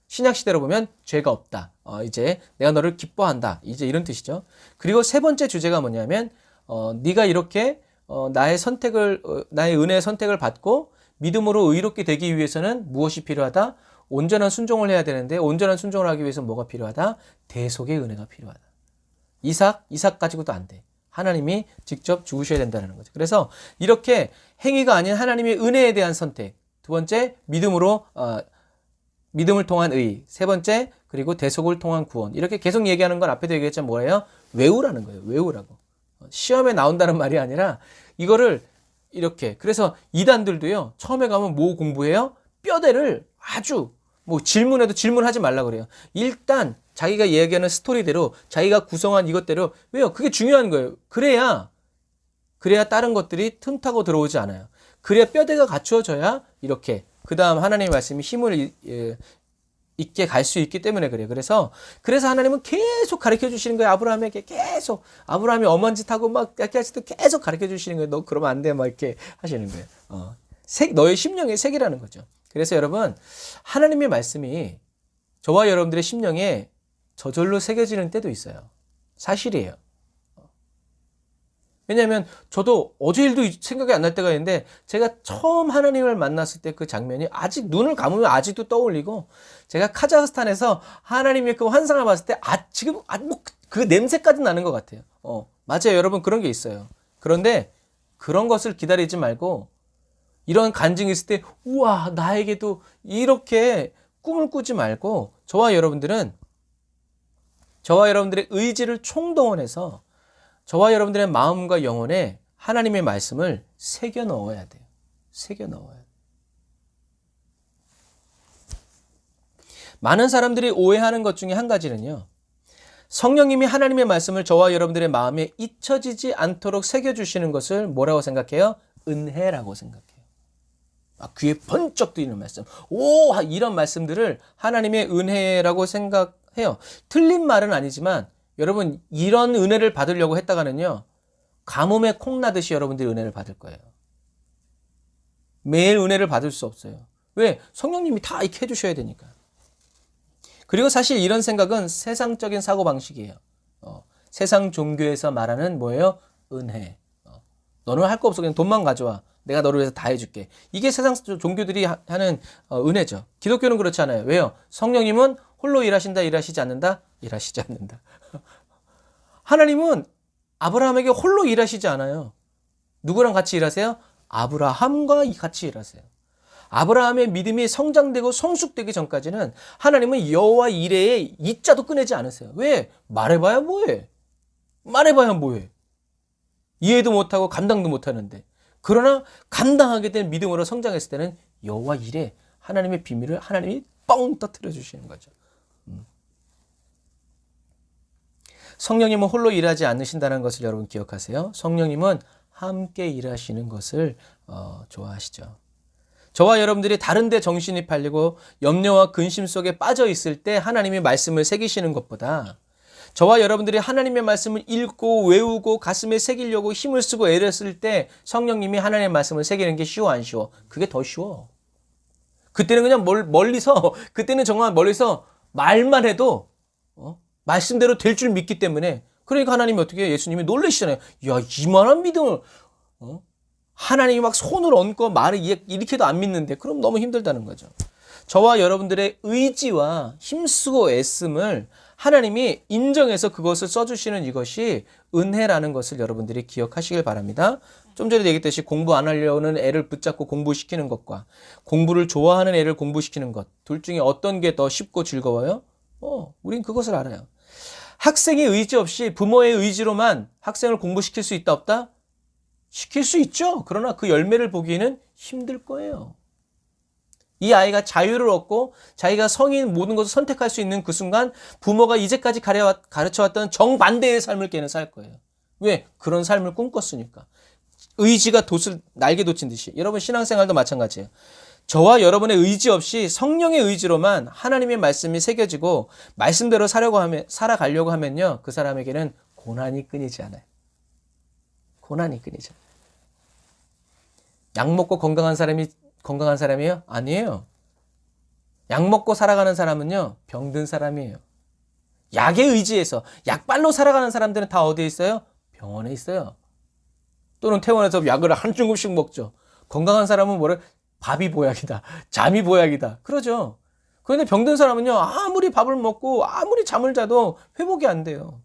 신약 시대로 보면 죄가 없다. 이제 내가 너를 기뻐한다. 이제 이런 뜻이죠. 그리고 세 번째 주제가 뭐냐면 네가 이렇게 나의 선택을 나의 은혜의 선택을 받고 믿음으로 의롭게 되기 위해서는 무엇이 필요하다? 온전한 순종을 해야 되는데 온전한 순종을 하기 위해서 뭐가 필요하다? 대속의 은혜가 필요하다. 이삭 가지고도 안 돼. 하나님이 직접 죽으셔야 된다는 거죠. 그래서 이렇게 행위가 아닌 하나님의 은혜에 대한 선택. 두 번째, 믿음을 통한 의. 세 번째, 그리고 대속을 통한 구원. 이렇게 계속 얘기하는 건 앞에도 얘기했지만 뭐예요? 외우라는 거예요. 외우라고. 시험에 나온다는 말이 아니라 이거를 이렇게. 그래서 이단들도요. 처음에 가면 뭐 공부해요? 뼈대를 아주 뭐 질문해도 질문하지 말라 그래요. 일단 자기가 얘기하는 스토리대로 자기가 구성한 이것대로 왜요? 그게 중요한 거예요. 그래야 다른 것들이 틈타고 들어오지 않아요. 그래야 뼈대가 갖추어져야 이렇게 그 다음 하나님의 말씀이 힘을 있게 갈 수 있기 때문에 그래요. 그래서 하나님은 계속 가르쳐 주시는 거예요. 아브라함에게 계속 아브라함이 엄한 짓 하고 막 이렇게 할 때도 계속 가르쳐 주시는 거예요. 너 그러면 안 돼. 막 이렇게 하시는 거예요. 너의 심령의 색이라는 거죠. 그래서 여러분 하나님의 말씀이 저와 여러분들의 심령에 저절로 새겨지는 때도 있어요. 사실이에요. 왜냐하면 저도 어제 일도 생각이 안 날 때가 있는데 제가 처음 하나님을 만났을 때 그 장면이 아직 눈을 감으면 아직도 떠올리고 제가 카자흐스탄에서 하나님의 그 환상을 봤을 때 지금 뭐 그 냄새까지 나는 것 같아요. 맞아요. 여러분 그런 게 있어요. 그런데 그런 것을 기다리지 말고 이런 간증이 있을 때 우와 나에게도 이렇게 꿈을 꾸지 말고 저와 여러분들의 의지를 총동원해서 저와 여러분들의 마음과 영혼에 하나님의 말씀을 새겨 넣어야 돼요. 새겨 넣어야 돼요. 많은 사람들이 오해하는 것 중에 한 가지는요. 성령님이 하나님의 말씀을 저와 여러분들의 마음에 잊혀지지 않도록 새겨주시는 것을 뭐라고 생각해요? 은혜라고 생각해요. 귀에 번쩍 뜨이는 말씀. 이런 말씀들을 하나님의 은혜라고 생각해요. 틀린 말은 아니지만 여러분 이런 은혜를 받으려고 했다가는요. 가뭄에 콩나듯이 여러분들이 은혜를 받을 거예요. 매일 은혜를 받을 수 없어요. 왜? 성령님이 다 이렇게 해주셔야 되니까. 그리고 사실 이런 생각은 세상적인 사고방식이에요. 세상 종교에서 말하는 뭐예요? 은혜. 너는 할 거 없어. 그냥 돈만 가져와. 내가 너를 위해서 다 해줄게. 이게 세상 종교들이 하는 은혜죠. 기독교는 그렇지 않아요. 왜요? 성령님은 홀로 일하시지 않는다? 일하시지 않는다. 하나님은 아브라함에게 홀로 일하시지 않아요. 누구랑 같이 일하세요? 아브라함과 같이 일하세요. 아브라함의 믿음이 성장되고 성숙되기 전까지는 하나님은 여호와 이레의 이자도 꺼내지 않으세요. 왜? 말해봐야 뭐해? 이해도 못하고 감당도 못하는데. 그러나 감당하게 된 믿음으로 성장했을 때는 여호와 이레, 하나님의 비밀을 하나님이 뻥 터뜨려 주시는 거죠. 성령님은 홀로 일하지 않으신다는 것을 여러분 기억하세요. 성령님은 함께 일하시는 것을 좋아하시죠. 저와 여러분들이 다른 데 정신이 팔리고 염려와 근심 속에 빠져 있을 때 하나님의 말씀을 새기시는 것보다 저와 여러분들이 하나님의 말씀을 읽고 외우고 가슴에 새기려고 힘을 쓰고 애를 쓸 때 성령님이 하나님의 말씀을 새기는 게 쉬워 안 쉬워? 그게 더 쉬워. 그때는 그냥 그때는 정말 멀리서 말만 해도 말씀대로 될 줄 믿기 때문에 그러니까 하나님이 어떻게 해요? 예수님이 놀라시잖아요. 야 이만한 믿음을 하나님이 막 손을 얹고 말을 이렇게도 안 믿는데 그럼 너무 힘들다는 거죠. 저와 여러분들의 의지와 힘쓰고 애씀을 하나님이 인정해서 그것을 써주시는 이것이 은혜라는 것을 여러분들이 기억하시길 바랍니다. 좀 전에 얘기했듯이 공부 안 하려는 애를 붙잡고 공부시키는 것과 공부를 좋아하는 애를 공부시키는 것, 둘 중에 어떤 게 더 쉽고 즐거워요? 우린 그것을 알아요. 학생의 의지 없이 부모의 의지로만 학생을 공부시킬 수 있다 없다? 시킬 수 있죠. 그러나 그 열매를 보기에는 힘들 거예요. 이 아이가 자유를 얻고 자기가 성인 모든 것을 선택할 수 있는 그 순간 부모가 이제까지 가르쳐왔던 정반대의 삶을 걔는 살 거예요. 왜? 그런 삶을 꿈꿨으니까. 의지가 날개 돋친 듯이. 여러분 신앙생활도 마찬가지예요. 저와 여러분의 의지 없이 성령의 의지로만 하나님의 말씀이 새겨지고 말씀대로 살아가려고 하면요. 그 사람에게는 고난이 끊이지 않아요. 고난이 끊이죠. 약 먹고 건강한 사람이에요? 아니에요. 약 먹고 살아가는 사람은요, 병든 사람이에요. 약에 의지해서 약발로 살아가는 사람들은 다 어디에 있어요? 병원에 있어요. 또는 퇴원해서 약을 한 조금씩 먹죠. 건강한 사람은 뭐래? 밥이 보약이다. 잠이 보약이다. 그러죠. 그런데 병든 사람은요, 아무리 밥을 먹고 아무리 잠을 자도 회복이 안 돼요.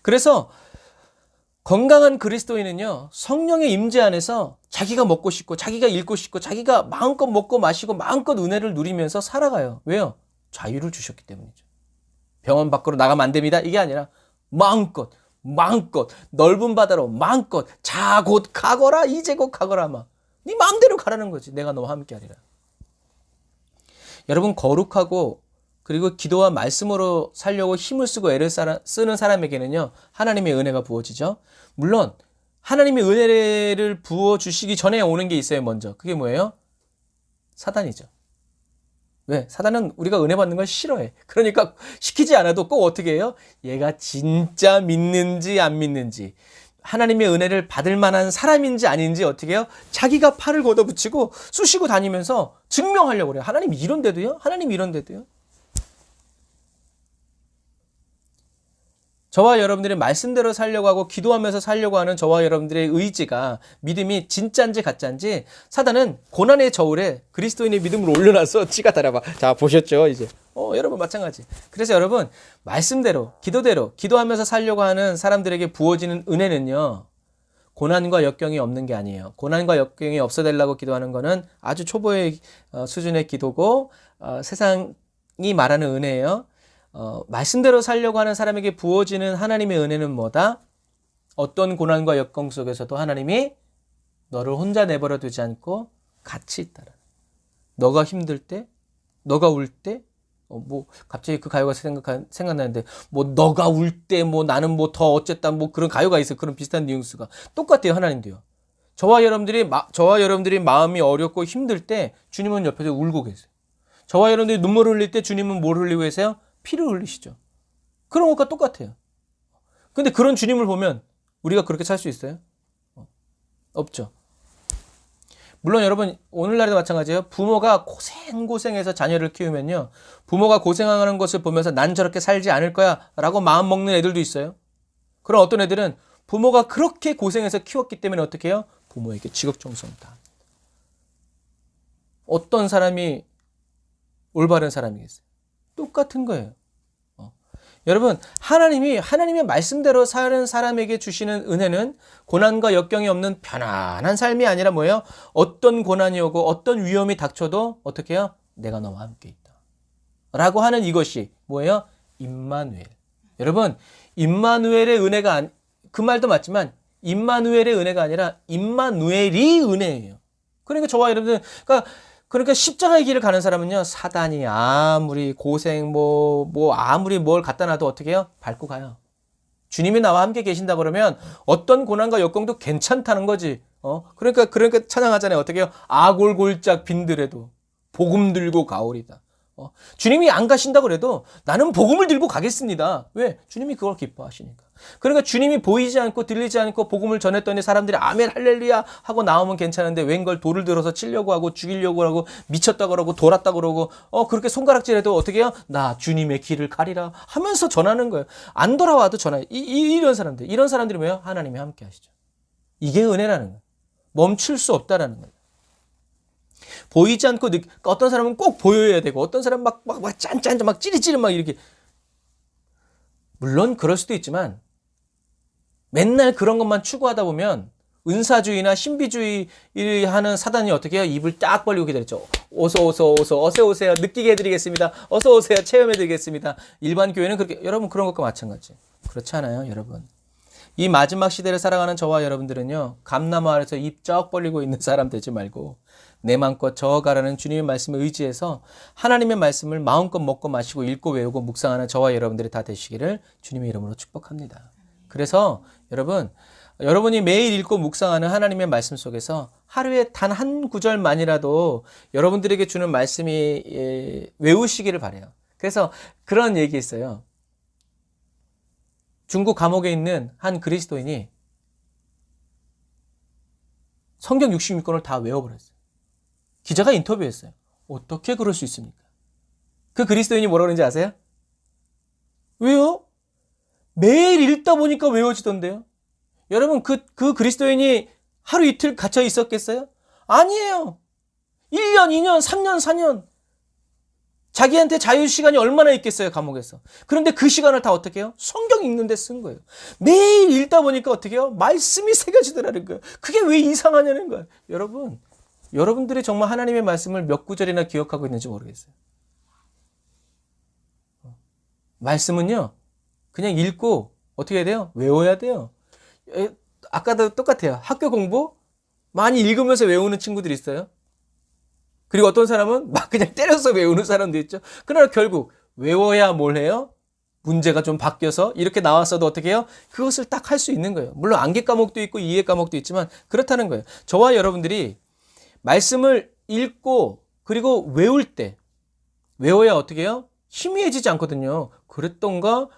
그래서 건강한 그리스도인은요, 성령의 임재 안에서 자기가 먹고 싶고 자기가 읽고 싶고 자기가 마음껏 먹고 마시고 마음껏 은혜를 누리면서 살아가요. 왜요? 자유를 주셨기 때문이죠. 병원 밖으로 나가면 안 됩니다. 이게 아니라 마음껏 넓은 바다로 마음껏 자 곧 가거라, 이제 곧 가거라. 막 네 마음대로 가라는 거지. 내가 너와 함께 하리라. 여러분, 거룩하고 그리고 기도와 말씀으로 살려고 힘을 쓰고 애를 쓰는 사람에게는요, 하나님의 은혜가 부어지죠. 물론 하나님의 은혜를 부어주시기 전에 오는 게 있어요. 먼저 그게 뭐예요? 사단이죠. 왜? 사단은 우리가 은혜 받는 걸 싫어해. 그러니까 시키지 않아도 꼭 어떻게 해요? 얘가 진짜 믿는지 안 믿는지, 하나님의 은혜를 받을 만한 사람인지 아닌지 어떻게 해요? 자기가 팔을 걷어붙이고 쑤시고 다니면서 증명하려고 그래요. 하나님 이런데도요? 하나님 이런데도요? 저와 여러분들이 말씀대로 살려고 하고 기도하면서 살려고 하는 저와 여러분들의 의지가, 믿음이 진짜인지 가짜인지 사단은 고난의 저울에 그리스도인의 믿음을 올려놔서 지가 달아봐. 자, 보셨죠? 이제 여러분 마찬가지. 그래서 여러분, 말씀대로 기도대로 기도하면서 살려고 하는 사람들에게 부어지는 은혜는요, 고난과 역경이 없는 게 아니에요. 고난과 역경이 없어되려고 기도하는 거는 아주 초보의 수준의 기도고, 세상이 말하는 은혜예요. 말씀대로 살려고 하는 사람에게 부어지는 하나님의 은혜는 뭐다? 어떤 고난과 역경 속에서도 하나님이 너를 혼자 내버려 두지 않고 같이 있다라. 너가 힘들 때, 너가 울 때, 갑자기 그 가요가 생각나는데, 너가 울 때, 나는 더 어쨌다, 그런 가요가 있어요. 그런 비슷한 뉘앙스가. 똑같아요, 하나님도요. 저와 여러분들이 마음이 어렵고 힘들 때, 주님은 옆에서 울고 계세요. 저와 여러분들이 눈물을 흘릴 때, 주님은 뭘 흘리고 계세요? 피를 흘리시죠. 그런 것과 똑같아요. 근데 그런 주님을 보면 우리가 그렇게 살 수 있어요? 없죠. 물론 여러분, 오늘날에도 마찬가지예요. 부모가 고생해서 자녀를 키우면요, 부모가 고생하는 것을 보면서 난 저렇게 살지 않을 거야 라고 마음 먹는 애들도 있어요. 그럼 어떤 애들은 부모가 그렇게 고생해서 키웠기 때문에 어떻게 해요? 부모에게 지극정성을 다. 어떤 사람이 올바른 사람이겠어요? 똑같은 거예요. 여러분, 하나님의 말씀대로 사는 사람에게 주시는 은혜는 고난과 역경이 없는 편안한 삶이 아니라 뭐예요? 어떤 고난이 오고 어떤 위험이 닥쳐도 어떻게 해요? 내가 너와 함께 있다 라고 하는 이것이 뭐예요? 임마누엘. 여러분, 임마누엘의 은혜가 그 말도 맞지만 임마누엘의 은혜가 아니라 임마누엘이 은혜예요. 그러니까 저와 여러분들, 그러니까 십자가의 길을 가는 사람은요, 사단이 아무리 고생 아무리 뭘 갖다 놔도 어떻게 해요? 밟고 가요. 주님이 나와 함께 계신다 그러면 어떤 고난과 역경도 괜찮다는 거지. 그러니까 찬양하잖아요. 어떻게 해요? 아골골짝 빈들에도 복음 들고 가오리다. 주님이 안 가신다 그래도 나는 복음을 들고 가겠습니다. 왜? 주님이 그걸 기뻐하시니까. 그러니까 주님이 보이지 않고 들리지 않고 복음을 전했더니 사람들이 아멘 할렐루야 하고 나오면 괜찮은데, 웬걸 돌을 들어서 치려고 하고 죽이려고 하고 미쳤다 그러고 돌았다 그러고 그렇게 손가락질해도 어떻게 해요? 나 주님의 길을 가리라 하면서 전하는 거예요. 안 돌아와도 전해요. 이런 사람들이 뭐예요? 하나님이 함께 하시죠. 이게 은혜라는 거예요. 멈출 수 없다라는 거예요. 보이지 않고 어떤 사람은 꼭 보여야 되고, 어떤 사람은 막 짠짠 막 찌릿찌릿 막 이렇게. 물론 그럴 수도 있지만 맨날 그런 것만 추구하다 보면 은사주의나 신비주의 하는 사단이 어떻게 해요? 입을 딱 벌리고 기다렸죠. 어서 오세요. 느끼게 해드리겠습니다. 어서 오세요. 체험해드리겠습니다. 일반 교회는 그렇게, 여러분 그런 것과 마찬가지. 그렇지 않아요, 여러분? 이 마지막 시대를 살아가는 저와 여러분들은요, 감나무 아래서 입 쩍 벌리고 있는 사람 되지 말고 내 마음껏 저어가라는 주님의 말씀에 의지해서 하나님의 말씀을 마음껏 먹고 마시고 읽고 외우고 묵상하는 저와 여러분들이 다 되시기를 주님의 이름으로 축복합니다. 그래서 여러분이 매일 읽고 묵상하는 하나님의 말씀 속에서 하루에 단 한 구절만이라도 여러분들에게 주는 말씀이 외우시기를 바라요. 그래서 그런 얘기 있어요. 중국 감옥에 있는 한 그리스도인이 성경 66권을 다 외워버렸어요. 기자가 인터뷰했어요. 어떻게 그럴 수 있습니까? 그 그리스도인이 뭐라고 그러는지 아세요? 왜요? 매일 읽다 보니까 외워지던데요. 여러분 그 그리스도인이 하루 이틀 갇혀 있었겠어요? 아니에요. 1년, 2년, 3년, 4년. 자기한테 자유시간이 얼마나 있겠어요, 감옥에서. 그런데 그 시간을 다 어떻게 해요? 성경 읽는 데 쓴 거예요. 매일 읽다 보니까 어떻게 해요? 말씀이 새겨지더라는 거예요. 그게 왜 이상하냐는 거예요. 여러분, 여러분들이 정말 하나님의 말씀을 몇 구절이나 기억하고 있는지 모르겠어요. 말씀은요, 그냥 읽고 어떻게 해야 돼요? 외워야 돼요. 아까도 똑같아요. 학교 공부 많이 읽으면서 외우는 친구들이 있어요. 그리고 어떤 사람은 막 그냥 때려서 외우는 사람도 있죠. 그러나 결국 외워야 뭘 해요? 문제가 좀 바뀌어서 이렇게 나왔어도 어떻게 해요? 그것을 딱 할 수 있는 거예요. 물론 암기 과목도 있고 이해 과목도 있지만 그렇다는 거예요. 저와 여러분들이 말씀을 읽고 그리고 외울 때 외워야 어떻게 해요? 희미해지지 않거든요. 그랬던가?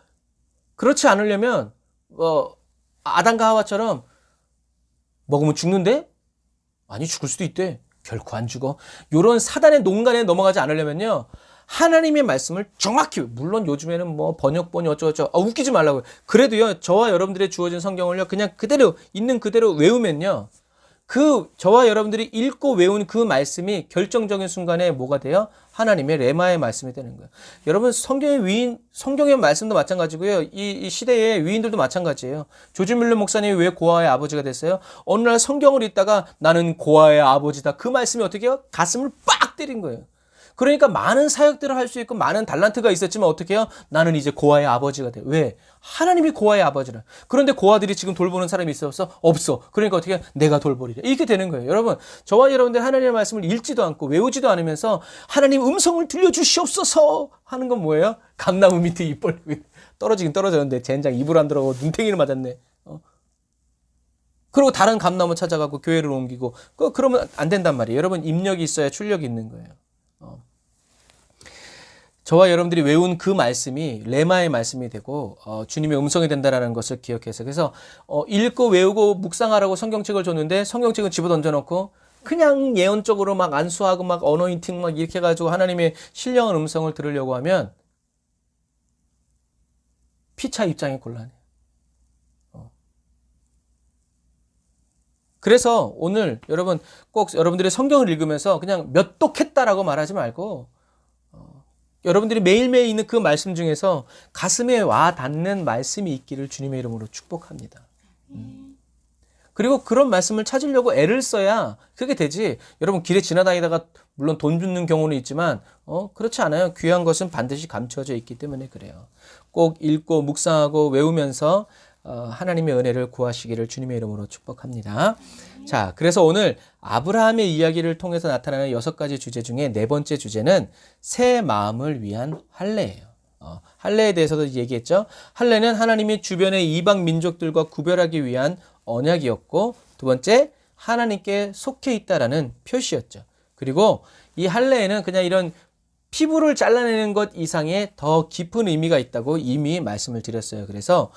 그렇지 않으려면 아담과 하와처럼 먹으면 죽는데? 아니 죽을 수도 있대. 결코 안 죽어. 이런 사단의 농간에 넘어가지 않으려면요. 하나님의 말씀을 정확히, 물론 요즘에는 뭐 번역본이 어쩌고저쩌고 웃기지 말라고요. 그래도요. 저와 여러분들의 주어진 성경을요. 그냥 그대로 있는 그대로 외우면요. 저와 여러분들이 읽고 외운 그 말씀이 결정적인 순간에 뭐가 돼요? 하나님의 레마의 말씀이 되는 거예요. 여러분 성경의 말씀도 마찬가지고요. 이 시대의 위인들도 마찬가지예요. 조지 밀러 목사님이 왜 고아의 아버지가 됐어요? 어느 날 성경을 읽다가 나는 고아의 아버지다. 그 말씀이 어떻게 해요? 가슴을 빡 때린 거예요. 그러니까 많은 사역들을 할 수 있고 많은 달란트가 있었지만 어떻게 해요? 나는 이제 고아의 아버지가 돼. 왜? 하나님이 고아의 아버지라. 그런데 고아들이 지금 돌보는 사람이 있었어? 없어. 그러니까 어떻게 해요? 내가 돌보리라. 이렇게 되는 거예요. 여러분, 저와 여러분들 하나님의 말씀을 읽지도 않고 외우지도 않으면서 하나님 음성을 들려주시옵소서 하는 건 뭐예요? 감나무 밑에 입 벌리고 떨어지긴 떨어졌는데 젠장 입을 안 들어가고 눈탱이를 맞았네. 그리고 다른 감나무 찾아가고 교회를 옮기고 그러면 안 된단 말이에요. 여러분 입력이 있어야 출력이 있는 거예요. 저와 여러분들이 외운 그 말씀이 레마의 말씀이 되고 주님의 음성이 된다는 것을 기억해서 그래서 읽고 외우고 묵상하라고 성경책을 줬는데 성경책은 집어 던져놓고 그냥 예언적으로 막 안수하고 막 어노인팅 막 이렇게 해가지고 하나님의 신령한 음성을 들으려고 하면 피차 입장이 곤란해요. 그래서 오늘 여러분 꼭 여러분들의 성경을 읽으면서 그냥 몇 독했다라고 말하지 말고 여러분들이 매일매일 있는 그 말씀 중에서 가슴에 와 닿는 말씀이 있기를 주님의 이름으로 축복합니다. 그리고 그런 말씀을 찾으려고 애를 써야 그게 되지. 여러분 길에 지나다니다가 물론 돈 줍는 경우는 있지만 그렇지 않아요. 귀한 것은 반드시 감춰져 있기 때문에 그래요. 꼭 읽고 묵상하고 외우면서 하나님의 은혜를 구하시기를 주님의 이름으로 축복합니다. 자, 그래서 오늘 아브라함의 이야기를 통해서 나타나는 6가지 주제 중에 4번째 주제는 새 마음을 위한 할례예요. 할례에 대해서도 얘기했죠. 할례는 하나님이 주변의 이방 민족들과 구별하기 위한 언약이었고, 두 번째 하나님께 속해 있다라는 표시였죠. 그리고 이 할례에는 그냥 이런 피부를 잘라내는 것 이상의 더 깊은 의미가 있다고 이미 말씀을 드렸어요. 그래서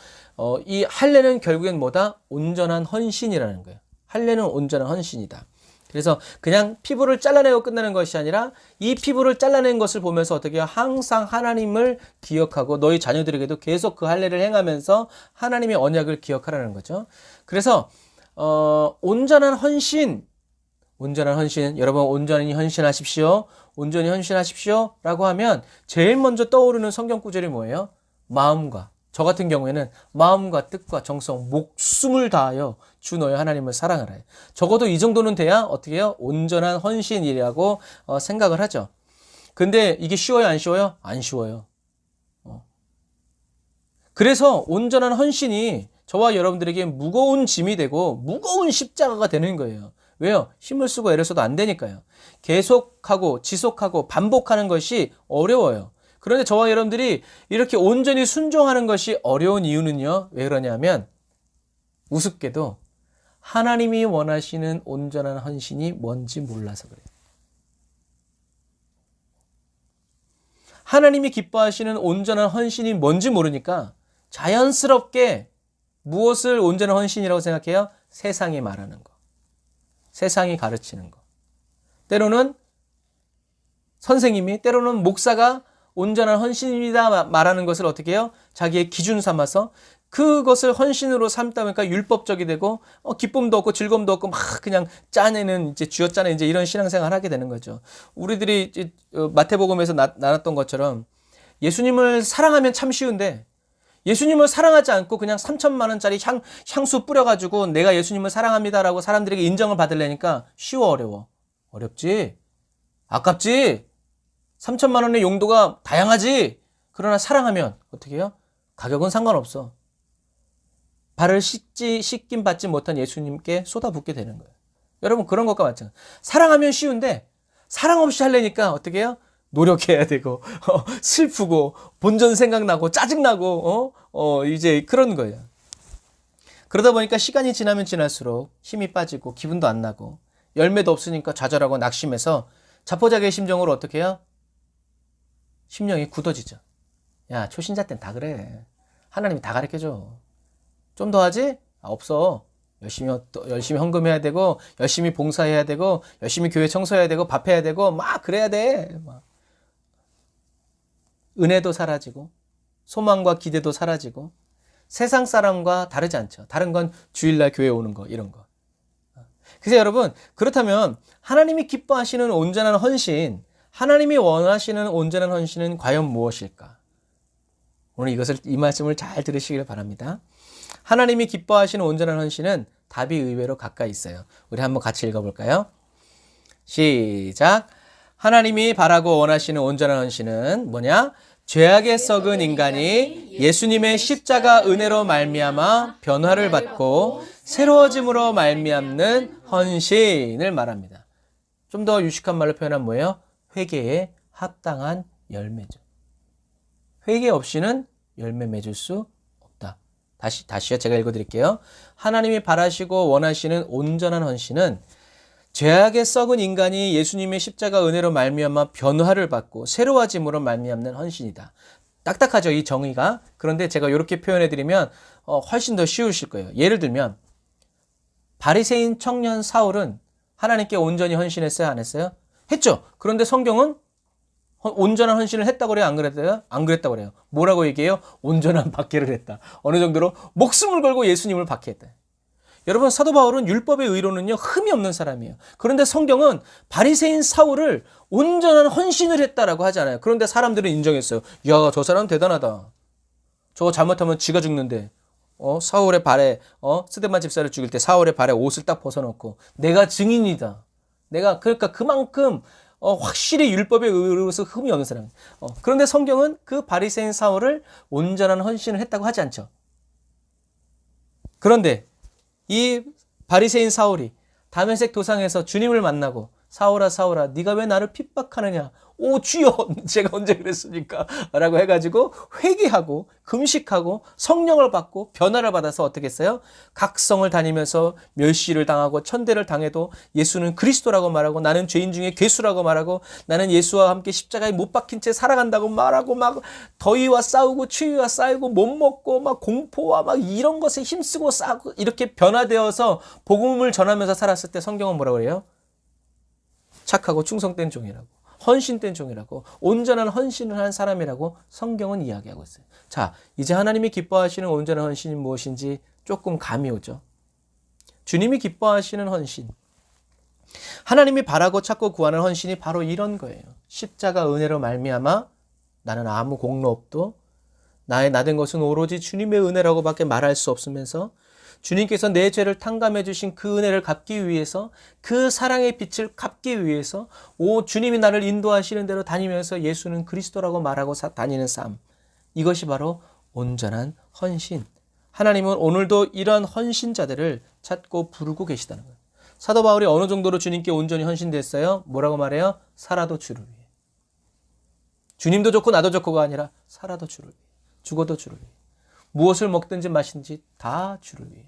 이 할례는 결국엔 뭐다? 온전한 헌신이라는 거예요. 할례는 온전한 헌신이다. 그래서 그냥 피부를 잘라내고 끝나는 것이 아니라 이 피부를 잘라낸 것을 보면서 어떻게 해요? 항상 하나님을 기억하고 너희 자녀들에게도 계속 그 할례를 행하면서 하나님의 언약을 기억하라는 거죠. 그래서 온전한 헌신, 여러분 온전히 헌신하십시오. 온전히 헌신하십시오. 라고 하면 제일 먼저 떠오르는 성경 구절이 뭐예요? 마음과, 저 같은 경우에는 마음과 뜻과 정성, 목숨을 다하여 주 너의 하나님을 사랑하라. 적어도 이 정도는 돼야 어떻게 해요? 온전한 헌신이라고 생각을 하죠. 근데 이게 쉬워요? 안 쉬워요? 안 쉬워요. 그래서 온전한 헌신이 저와 여러분들에게 무거운 짐이 되고 무거운 십자가가 되는 거예요. 왜요? 힘을 쓰고 애를 써도 안 되니까요. 계속하고 지속하고 반복하는 것이 어려워요. 그런데 저와 여러분들이 이렇게 온전히 순종하는 것이 어려운 이유는요. 왜 그러냐면 우습게도 하나님이 원하시는 온전한 헌신이 뭔지 몰라서 그래요. 하나님이 기뻐하시는 온전한 헌신이 뭔지 모르니까 자연스럽게 무엇을 온전한 헌신이라고 생각해요? 세상이 말하는 거. 세상이 가르치는 거. 때로는 선생님이, 때로는 목사가 온전한 헌신이다 말하는 것을 어떻게 해요? 자기의 기준 삼아서 그것을 헌신으로 삼다 보니까 율법적이 되고 기쁨도 없고 즐거움도 없고 막 그냥 짜내는 이제 쥐어짜는 이제 이런 신앙생활을 하게 되는 거죠. 우리들이 이제 마태복음에서 나눴던 것처럼 예수님을 사랑하면 참 쉬운데 예수님을 사랑하지 않고 그냥 3천만 원짜리 향수 뿌려가지고 내가 예수님을 사랑합니다라고 사람들에게 인정을 받으려니까 쉬워 어려워? 어렵지. 아깝지. 3천만 원의 용도가 다양하지. 그러나 사랑하면 어떻게 해요? 가격은 상관없어. 발을 씻긴 받지 못한 예수님께 쏟아붓게 되는 거예요. 여러분 그런 것과 마찬가지. 사랑하면 쉬운데 사랑 없이 하려니까 어떻게 해요? 노력해야 되고 슬프고 본전 생각나고 짜증나고 이제 그런 거예요. 그러다 보니까 시간이 지나면 지날수록 힘이 빠지고 기분도 안 나고 열매도 없으니까 좌절하고 낙심해서 자포자기의 심정으로 어떻게 해요? 심령이 굳어지죠. 야, 초신자 땐 다 그래. 하나님이 다 가르쳐줘. 좀 더 하지? 없어. 열심히 헌금해야 되고 열심히 봉사해야 되고 열심히 교회 청소해야 되고 밥해야 되고 막 그래야 돼. 막. 은혜도 사라지고 소망과 기대도 사라지고 세상 사람과 다르지 않죠. 다른 건 주일날 교회 오는 거 이런 거. 그래서 여러분 그렇다면 하나님이 기뻐하시는 온전한 헌신, 하나님이 원하시는 온전한 헌신은 과연 무엇일까? 오늘 이 말씀을 잘 들으시길 바랍니다. 하나님이 기뻐하시는 온전한 헌신은 답이 의외로 가까이 있어요. 우리 한번 같이 읽어볼까요? 시작. 하나님이 바라고 원하시는 온전한 헌신은 뭐냐? 죄악에 썩은 인간이 예수님의 십자가 은혜로 말미암아 변화를 받고 새로워짐으로 말미암는 헌신을 말합니다. 좀 더 유식한 말로 표현하면 뭐예요? 회개에 합당한 열매죠. 회개 없이는 열매 맺을 수 없다. 다시요. 제가 읽어드릴게요. 하나님이 바라시고 원하시는 온전한 헌신은 죄악에 썩은 인간이 예수님의 십자가 은혜로 말미암아 변화를 받고 새로워짐으로 말미암는 헌신이다. 딱딱하죠, 이 정의가. 그런데 제가 이렇게 표현해드리면 훨씬 더 쉬우실 거예요. 예를 들면 바리새인 청년 사울은 하나님께 온전히 헌신했어요, 안 했어요? 했죠. 그런데 성경은 온전한 헌신을 했다고 그래요, 안 그랬어요? 안 그랬다고 그래요. 뭐라고 얘기해요? 온전한 박해를 했다. 어느 정도로 목숨을 걸고 예수님을 박해했다. 여러분 사도 바울은 율법의 의로는요 흠이 없는 사람이에요. 그런데 성경은 바리새인 사울을 온전한 헌신을 했다라고 하잖아요. 그런데 사람들은 인정했어요. 야, 저 사람 대단하다. 저거 잘못하면 지가 죽는데 사울의 발에 스데반 집사를 죽일 때 사울의 발에 옷을 딱 벗어놓고 내가 증인이다. 내가 그러니까 그만큼 확실히 율법의 의로서 흠이 없는 사람. 그런데 성경은 그 바리새인 사울을 온전한 헌신을 했다고 하지 않죠. 그런데 이 바리새인 사울이 다메섹 도상에서 주님을 만나고 사울아 사울아 네가 왜 나를 핍박하느냐. 오 주여 제가 언제 그랬습니까? 라고 해가지고 회개하고 금식하고 성령을 받고 변화를 받아서 어떻게 했어요? 각성을 다니면서 멸시를 당하고 천대를 당해도 예수는 그리스도라고 말하고 나는 죄인 중에 괴수라고 말하고 나는 예수와 함께 십자가에 못 박힌 채 살아간다고 말하고 막 더위와 싸우고 추위와 싸우고 못 먹고 막 공포와 막 이런 것에 힘쓰고 싸우고 이렇게 변화되어서 복음을 전하면서 살았을 때 성경은 뭐라고 그래요? 착하고 충성된 종이라고 헌신된 종이라고 온전한 헌신을 한 사람이라고 성경은 이야기하고 있어요. 자, 이제 하나님이 기뻐하시는 온전한 헌신이 무엇인지 조금 감이 오죠. 주님이 기뻐하시는 헌신, 하나님이 바라고 찾고 구하는 헌신이 바로 이런 거예요. 십자가 은혜로 말미암아 나는 아무 공로 없도 나의 나된 것은 오로지 주님의 은혜라고밖에 말할 수 없으면서 주님께서 내 죄를 탕감해 주신 그 은혜를 갚기 위해서 그 사랑의 빛을 갚기 위해서 주님이 나를 인도하시는 대로 다니면서 예수는 그리스도라고 말하고 다니는 삶. 이것이 바로 온전한 헌신. 하나님은 오늘도 이러한 헌신자들을 찾고 부르고 계시다는 거예요. 사도 바울이 어느 정도로 주님께 온전히 헌신됐어요? 뭐라고 말해요? 살아도 주를 위해. 주님도 좋고 나도 좋고가 아니라 살아도 주를 위해. 죽어도 주를 위해. 무엇을 먹든지 마시든지 다 주를 위해.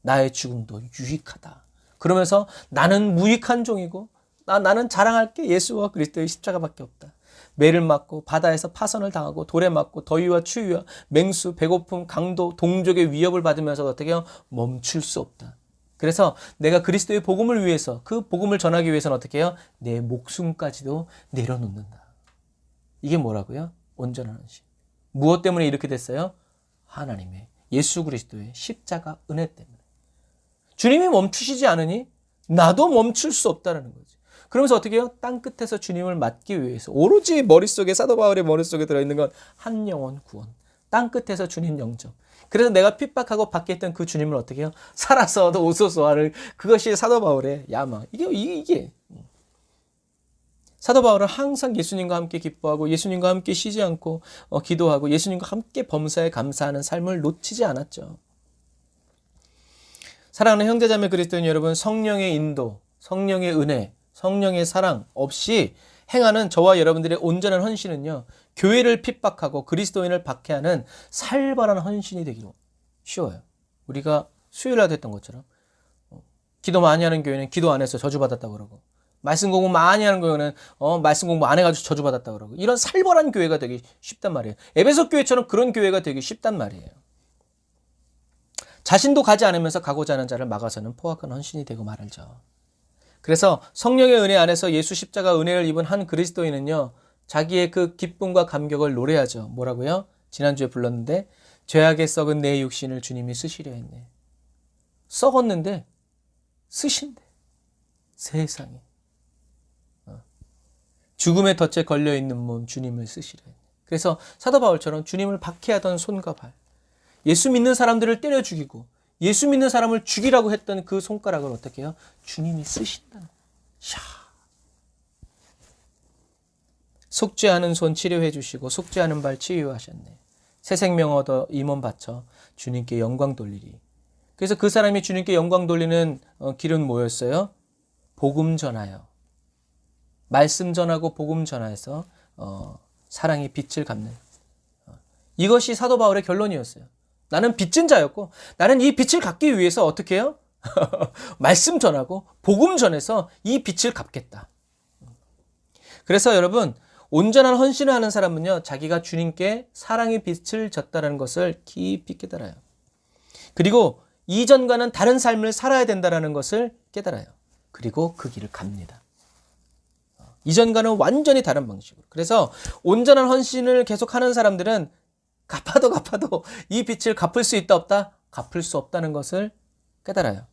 나의 죽음도 유익하다. 그러면서 나는 무익한 종이고 나는 자랑할 게 예수와 그리스도의 십자가밖에 없다. 매를 맞고 바다에서 파선을 당하고 돌에 맞고 더위와 추위와 맹수, 배고픔, 강도, 동족의 위협을 받으면서 어떻게 해요? 멈출 수 없다. 그래서 내가 그리스도의 복음을 위해서, 그 복음을 전하기 위해서는 어떻게 해요? 내 목숨까지도 내려놓는다. 이게 뭐라고요? 온전한 헌신. 무엇 때문에 이렇게 됐어요? 하나님의 예수 그리스도의 십자가 은혜 때문에. 주님이 멈추시지 않으니 나도 멈출 수 없다는 거지. 그러면서 어떻게 해요? 땅끝에서 주님을 맞기 위해서 오로지 머릿속에, 사도 바울의 머릿속에 들어있는 건 한 영혼 구원. 땅끝에서 주님 영접. 그래서 내가 핍박하고 밖에 있던 그 주님을 어떻게 해요? 살아서도 오소서 하는 그것이 사도 바울의 야망. 이게. 사도 바울은 항상 예수님과 함께 기뻐하고 예수님과 함께 쉬지 않고 기도하고 예수님과 함께 범사에 감사하는 삶을 놓치지 않았죠. 사랑하는 형제자매 그리스도인 여러분, 성령의 인도, 성령의 은혜, 성령의 사랑 없이 행하는 저와 여러분들의 온전한 헌신은요, 교회를 핍박하고 그리스도인을 박해하는 살벌한 헌신이 되기로 쉬워요. 우리가 수요일날도 했던 것처럼 기도 많이 하는 교회는 기도 안 해서 저주받았다고 그러고, 말씀 공부 많이 하는 교회는 말씀 공부 안 해가지고 저주받았다고 그러고, 이런 살벌한 교회가 되기 쉽단 말이에요. 에베소 교회처럼 그런 교회가 되기 쉽단 말이에요. 자신도 가지 않으면서 가고자 하는 자를 막아서는 포악한 헌신이 되고 말죠. 그래서 성령의 은혜 안에서 예수 십자가 은혜를 입은 한 그리스도인은요, 자기의 그 기쁨과 감격을 노래하죠. 뭐라고요? 지난주에 불렀는데, 죄악에 썩은 내 육신을 주님이 쓰시려 했네. 썩었는데 쓰신대. 세상에. 죽음의 덫에 걸려있는 몸 주님을 쓰시려 했네. 그래서 사도 바울처럼 주님을 박해하던 손과 발, 예수 믿는 사람들을 때려 죽이고 예수 믿는 사람을 죽이라고 했던 그 손가락을 어떻게 해요? 주님이 쓰신다는 거예요. 속죄하는 손 치료해 주시고 속죄하는 발 치유하셨네. 새 생명 얻어 이 몸 바쳐 주님께 영광 돌리리. 그래서 그 사람이 주님께 영광 돌리는 길은 뭐였어요? 복음 전하여. 말씀 전하고 복음 전하여서 사랑의 빛을 갚는. 이것이 사도 바울의 결론이었어요. 나는 빚진 자였고 나는 이 빛을 갚기 위해서 어떻게 해요? 말씀 전하고 복음 전해서 이 빛을 갚겠다. 그래서 여러분, 온전한 헌신을 하는 사람은요, 자기가 주님께 사랑의 빛을 졌다는 것을 깊이 깨달아요. 그리고 이전과는 다른 삶을 살아야 된다는 것을 깨달아요. 그리고 그 길을 갑니다. 이전과는 완전히 다른 방식으로. 그래서 온전한 헌신을 계속하는 사람들은 갚아도 이 빛을 갚을 수 있다 없다? 갚을 수 없다는 것을 깨달아요.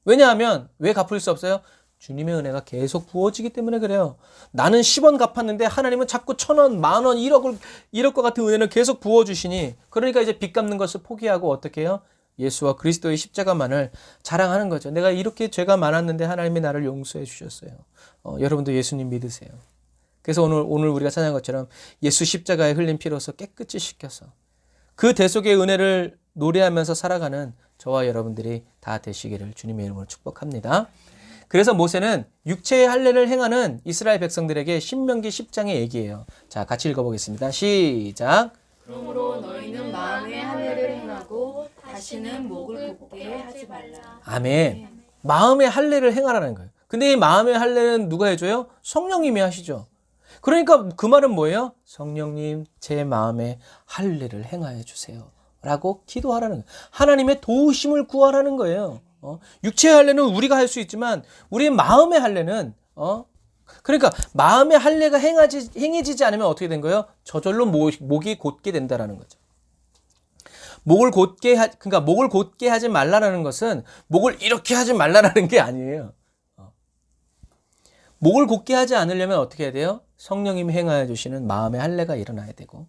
왜냐하면 왜 갚을 수 없어요? 주님의 은혜가 계속 부어지기 때문에 그래요. 나는 10원 갚았는데 하나님은 자꾸 1,000원, 10,000원, 1억과 같은 은혜를 계속 부어주시니, 그러니까 이제 빚 갚는 것을 포기하고 어떻게 해요? 예수와 그리스도의 십자가만을 자랑하는 거죠. 내가 이렇게 죄가 많았는데 하나님이 나를 용서해 주셨어요. 여러분도 예수님 믿으세요. 그래서 오늘 우리가 찾아낸 것처럼 예수 십자가에 흘린 피로서 깨끗이 씻겨서 그 대속의 은혜를 노래하면서 살아가는 저와 여러분들이 다 되시기를 주님의 이름으로 축복합니다. 그래서 모세는 육체의 할례를 행하는 이스라엘 백성들에게 신명기 10장의 얘기예요. 자, 같이 읽어보겠습니다. 시작. 그러므로 너희는 마음의 할례를 행하고 다시는 목을 곱게 하지 말라. 아멘. 마음의 할례를 행하라는 거예요. 근데 이 마음의 할례는 누가 해줘요? 성령님이 하시죠. 그러니까 그 말은 뭐예요? 성령님, 제 마음에 할례를 행하여 주세요 라고 기도하라는 거예요. 하나님의 도우심을 구하라는 거예요. 육체의 할례는 우리가 할 수 있지만 우리 마음의 할례는 그러니까 마음의 할례가 행해지지 않으면 어떻게 된 거예요? 저절로 목이 곧게 된다라는 거죠. 목을 곧게 하지 말라라는 것은 목을 이렇게 하지 말라라는 게 아니에요. 목을 곧게 하지 않으려면 어떻게 해야 돼요? 성령님이 행하여 주시는 마음의 할례가 일어나야 되고,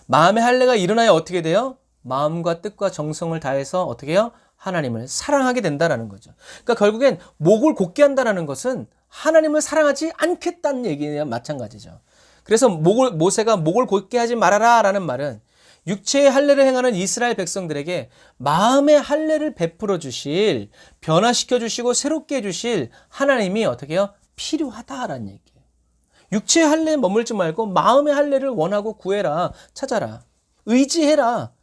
마음의 할례가 일어나야 어떻게 돼요? 마음과 뜻과 정성을 다해서 어떻게 해요? 하나님을 사랑하게 된다라는 거죠. 그러니까 결국엔 목을 곧게 한다라는 것은 하나님을 사랑하지 않겠다는 얘기와 마찬가지죠. 그래서 모세가 목을 곧게 하지 말아라라는 말은 육체의 할례를 행하는 이스라엘 백성들에게 마음의 할례를 베풀어 주실, 변화시켜 주시고 새롭게 해 주실 하나님이 어떻게 해요? 필요하다라는 얘기예요. 육체의 할례에 머물지 말고 마음의 할례를 원하고 구해라, 찾아라, 의지해라.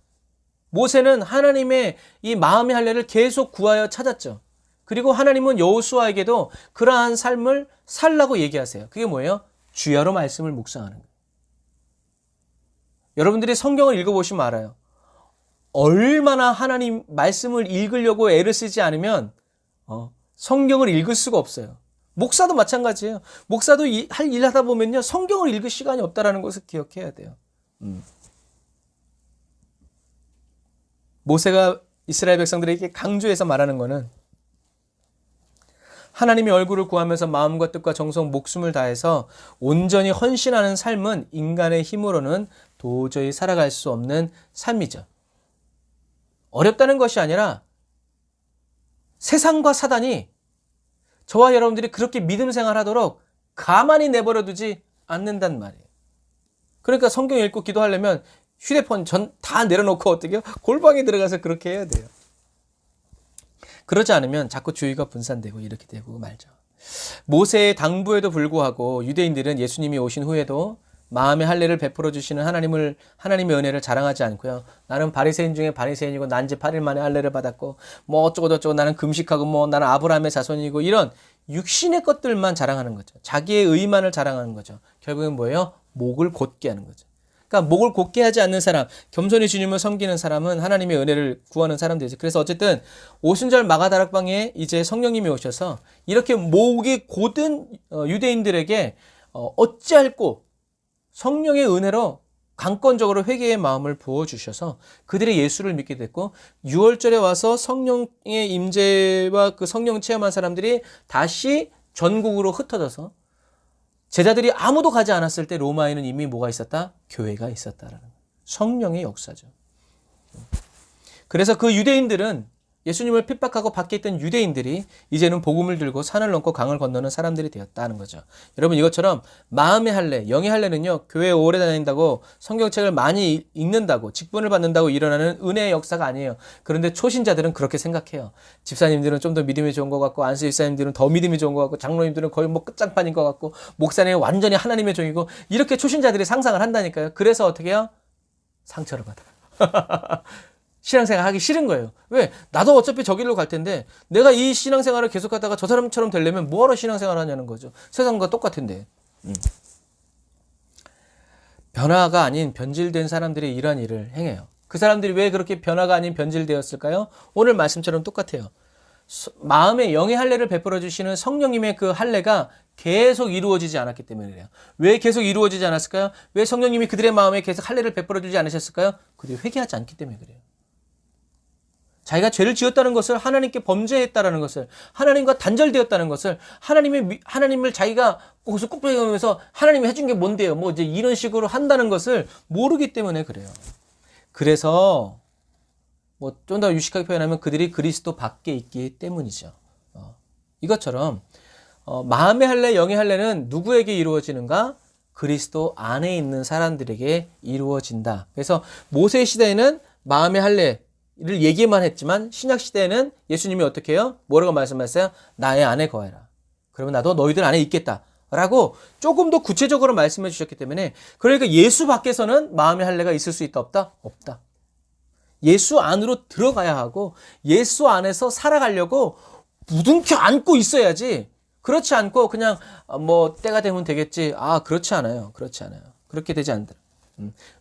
모세는 하나님의 이 마음의 할례를 계속 구하여 찾았죠. 그리고 하나님은 여호수아에게도 그러한 삶을 살라고 얘기하세요. 그게 뭐예요? 주야로 말씀을 묵상하는 거예요. 여러분들이 성경을 읽어보시면 알아요. 얼마나 하나님 말씀을 읽으려고 애를 쓰지 않으면 성경을 읽을 수가 없어요. 목사도 마찬가지예요. 목사도 할 일 하다 보면요, 성경을 읽을 시간이 없다라는 것을 기억해야 돼요. 모세가 이스라엘 백성들에게 강조해서 말하는 거는 하나님의 얼굴을 구하면서 마음과 뜻과 정성, 목숨을 다해서 온전히 헌신하는 삶은 인간의 힘으로는 도저히 살아갈 수 없는 삶이죠. 어렵다는 것이 아니라 세상과 사단이 저와 여러분들이 그렇게 믿음 생활하도록 가만히 내버려 두지 않는단 말이에요. 그러니까 성경 읽고 기도하려면 휴대폰 다 내려놓고 어떻게 해요? 골방에 들어가서 그렇게 해야 돼요. 그러지 않으면 자꾸 주의가 분산되고 이렇게 되고 말죠. 모세의 당부에도 불구하고 유대인들은 예수님이 오신 후에도 마음의 할례를 베풀어 주시는 하나님의 은혜를 자랑하지 않고요. 나는 바리새인 중에 바리새인이고 난 지 8일 만에 할례를 받았고 뭐 어쩌고 저쩌고 나는 금식하고 뭐 나는 아브라함의 자손이고 이런 육신의 것들만 자랑하는 거죠. 자기의 의만을 자랑하는 거죠. 결국은 뭐예요? 목을 곧게 하는 거죠. 그러니까 목을 곧게 하지 않는 사람, 겸손히 주님을 섬기는 사람은 하나님의 은혜를 구하는 사람들이죠. 그래서 어쨌든 오순절 마가다락방에 이제 성령님이 오셔서 이렇게 목이 곧은 유대인들에게 어찌할꼬 성령의 은혜로 강권적으로 회개의 마음을 부어주셔서 그들이 예수를 믿게 됐고 6월절에 와서 성령의 임재와 그 성령 체험한 사람들이 다시 전국으로 흩어져서 제자들이 아무도 가지 않았을 때 로마에는 이미 뭐가 있었다? 교회가 있었다라는 거예요. 성령의 역사죠. 그래서 그 유대인들은 예수님을 핍박하고 밖에 있던 유대인들이 이제는 복음을 들고 산을 넘고 강을 건너는 사람들이 되었다는 거죠. 여러분 이것처럼 마음의 할례, 영의 할례는요. 교회에 오래 다닌다고 성경책을 많이 읽는다고 직분을 받는다고 일어나는 은혜의 역사가 아니에요. 그런데 초신자들은 그렇게 생각해요. 집사님들은 좀 더 믿음이 좋은 것 같고 안수 집사님들은 더 믿음이 좋은 것 같고 장로님들은 거의 뭐 끝장판인 것 같고 목사님은 완전히 하나님의 종이고 이렇게 초신자들이 상상을 한다니까요. 그래서 어떻게 해요? 상처를 받아요. 신앙생활 하기 싫은 거예요. 왜? 나도 어차피 저길로 갈 텐데 내가 이 신앙생활을 계속하다가 저 사람처럼 되려면 뭐하러 신앙생활 하냐는 거죠. 세상과 똑같은데. 변화가 아닌 변질된 사람들이 이러한 일을 행해요. 그 사람들이 왜 그렇게 변화가 아닌 변질되었을까요? 오늘 말씀처럼 똑같아요. 마음의 영의 할례를 베풀어 주시는 성령님의 그 할례가 계속 이루어지지 않았기 때문에 그래요. 왜 계속 이루어지지 않았을까요? 왜 성령님이 그들의 마음에 계속 할례를 베풀어 주지 않으셨을까요? 그들이 회개하지 않기 때문에 그래요. 자기가 죄를 지었다는 것을 하나님께 범죄했다라는 것을 하나님과 단절되었다는 것을 하나님을 자기가 거기서 꾹 빼면서 하나님이 해준 게 뭔데요? 뭐 이제 이런 식으로 한다는 것을 모르기 때문에 그래요. 그래서 뭐 좀 더 유식하게 표현하면 그들이 그리스도 밖에 있기 때문이죠. 이것처럼 마음의 할례, 영의 할례는 누구에게 이루어지는가? 그리스도 안에 있는 사람들에게 이루어진다. 그래서 모세 시대에는 마음의 할례 를 얘기만 했지만 신약 시대에는 예수님이 어떻게 해요? 뭐라고 말씀하셨어요? 나의 안에 거해라. 그러면 나도 너희들 안에 있겠다. 라고 조금 더 구체적으로 말씀해 주셨기 때문에 그러니까 예수 밖에서는 마음의 할례가 있을 수 있다 없다? 없다. 예수 안으로 들어가야 하고 예수 안에서 살아가려고 부둥켜 안고 있어야지. 그렇지 않고 그냥 뭐 때가 되면 되겠지. 그렇지 않아요. 그렇지 않아요. 그렇게 되지 않더라.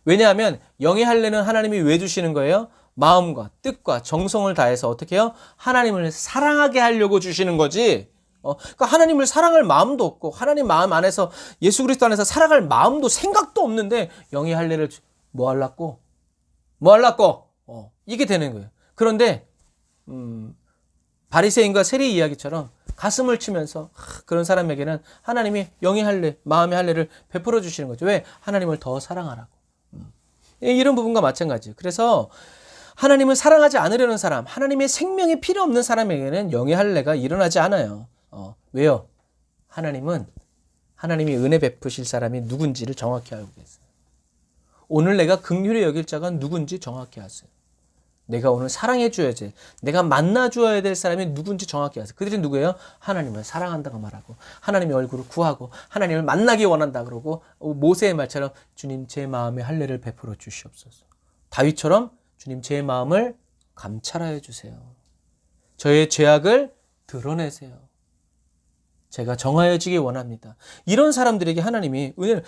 왜냐하면 영의 할례는 하나님이 왜 주시는 거예요? 마음과 뜻과 정성을 다해서 어떻게 해요? 하나님을 사랑하게 하려고 주시는 거지. 그러니까 하나님을 사랑할 마음도 없고 하나님 마음 안에서 예수 그리스도 안에서 살아갈 마음도 생각도 없는데 영의 할례를 뭐 하려고? 이게 되는 거예요. 그런데 바리새인과 세리 이야기처럼 가슴을 치면서 그런 사람에게는 하나님이 영의 할례, 마음의 할례를 베풀어 주시는 거죠. 왜? 하나님을 더 사랑하라고. 이런 부분과 마찬가지예요. 그래서 하나님을 사랑하지 않으려는 사람, 하나님의 생명이 필요 없는 사람에게는 영의 할례가 일어나지 않아요. 왜요? 하나님이 은혜 베푸실 사람이 누군지를 정확히 알고 계세요. 오늘 내가 긍휼히 여길 자가 누군지 정확히 아세요. 내가 오늘 사랑해 줘야지, 내가 만나 줘야 될 사람이 누군지 정확히 아세요. 그들이 누구예요? 하나님을 사랑한다고 말하고 하나님의 얼굴을 구하고 하나님을 만나기 원한다 그러고 모세의 말처럼 주님 제 마음에 할례를 베풀어 주시옵소서. 다윗처럼 주님 제 마음을 감찰하여 주세요. 저의 죄악을 드러내세요. 제가 정하여지기 원합니다. 이런 사람들에게 하나님이 은혜를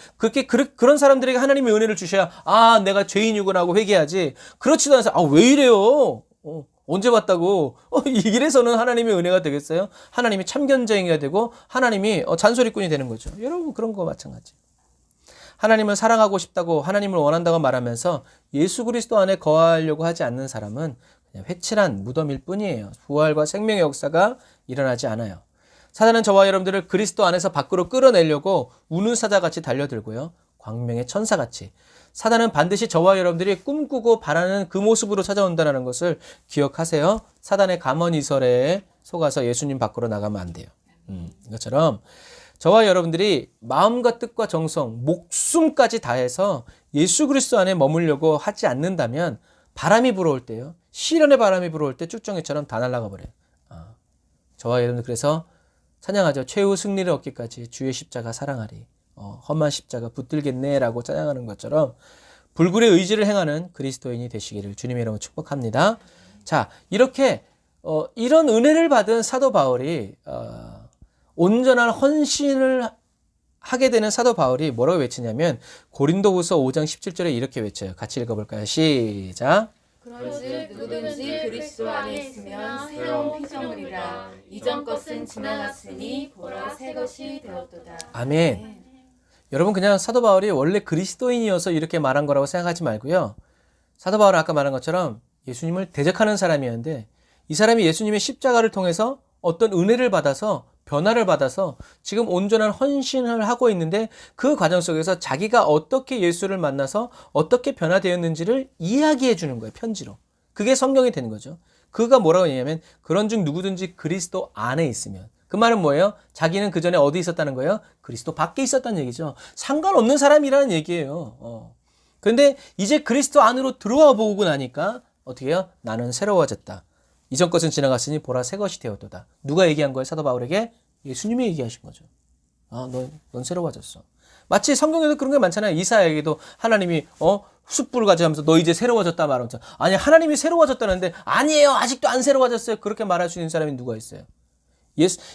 그런 사람들에게 하나님의 은혜를 주셔야 내가 죄인이구나 하고 회개하지. 그렇지도 않아서 왜 이래요? 언제 봤다고? 이래서는 하나님의 은혜가 되겠어요? 하나님이 참견쟁이가 되고 하나님이 잔소리꾼이 되는 거죠. 여러분 그런 거 마찬가지. 하나님을 사랑하고 싶다고 하나님을 원한다고 말하면서 예수 그리스도 안에 거하려고 하지 않는 사람은 그냥 회칠한 무덤일 뿐이에요. 부활과 생명의 역사가 일어나지 않아요. 사단은 저와 여러분들을 그리스도 안에서 밖으로 끌어내려고 우는 사자같이 달려들고요. 광명의 천사같이. 사단은 반드시 저와 여러분들이 꿈꾸고 바라는 그 모습으로 찾아온다는 것을 기억하세요. 사단의 감언이설에 속아서 예수님 밖으로 나가면 안 돼요. 이것처럼 저와 여러분들이 마음과 뜻과 정성, 목숨까지 다해서 예수 그리스도 안에 머물려고 하지 않는다면 바람이 불어올 때요. 시련의 바람이 불어올 때 쭉정이처럼 다 날아가 버려요. 저와 여러분들 그래서 찬양하죠. 최후 승리를 얻기까지 주의 십자가 사랑하리. 험한 십자가 붙들겠네라고 찬양하는 것처럼 불굴의 의지를 행하는 그리스도인이 되시기를 주님의 이름으로 축복합니다. 자, 이렇게 이런 은혜를 받은 사도 바울이 온전한 헌신을 하게 되는 사도 바울이 뭐라고 외치냐면 고린도후서 5장 17절에 이렇게 외쳐요. 같이 읽어볼까요? 시작. 그런즉 누구든지 그리스도 안에 있으면 새로운 피조물이라 이전 것은 지나갔으니 보라 새 것이 되었도다. 아멘. 여러분 그냥 사도 바울이 원래 그리스도인이어서 이렇게 말한 거라고 생각하지 말고요. 사도 바울은 아까 말한 것처럼 예수님을 대적하는 사람이었는데 이 사람이 예수님의 십자가를 통해서 어떤 은혜를 받아서 변화를 받아서 지금 온전한 헌신을 하고 있는데 그 과정 속에서 자기가 어떻게 예수를 만나서 어떻게 변화되었는지를 이야기해 주는 거예요. 편지로. 그게 성경이 되는 거죠. 그가 뭐라고 했냐면 그런즉 누구든지 그리스도 안에 있으면 그 말은 뭐예요? 자기는 그 전에 어디 있었다는 거예요? 그리스도 밖에 있었다는 얘기죠. 상관없는 사람이라는 얘기예요. 그런데 이제 그리스도 안으로 들어와 보고 나니까 어떻게 해요? 나는 새로워졌다. 이전 것은 지나갔으니 보라 새 것이 되었도다. 누가 얘기한 거예요? 사도 바울에게? 예수님이 얘기하신 거죠. 넌 새로워졌어. 마치 성경에도 그런 게 많잖아요. 이사야에게도 하나님이 숯불을 가져가면서 너 이제 새로워졌다 말하면서 아니 하나님이 새로워졌다는데 아니에요. 아직도 안 새로워졌어요. 그렇게 말할 수 있는 사람이 누가 있어요?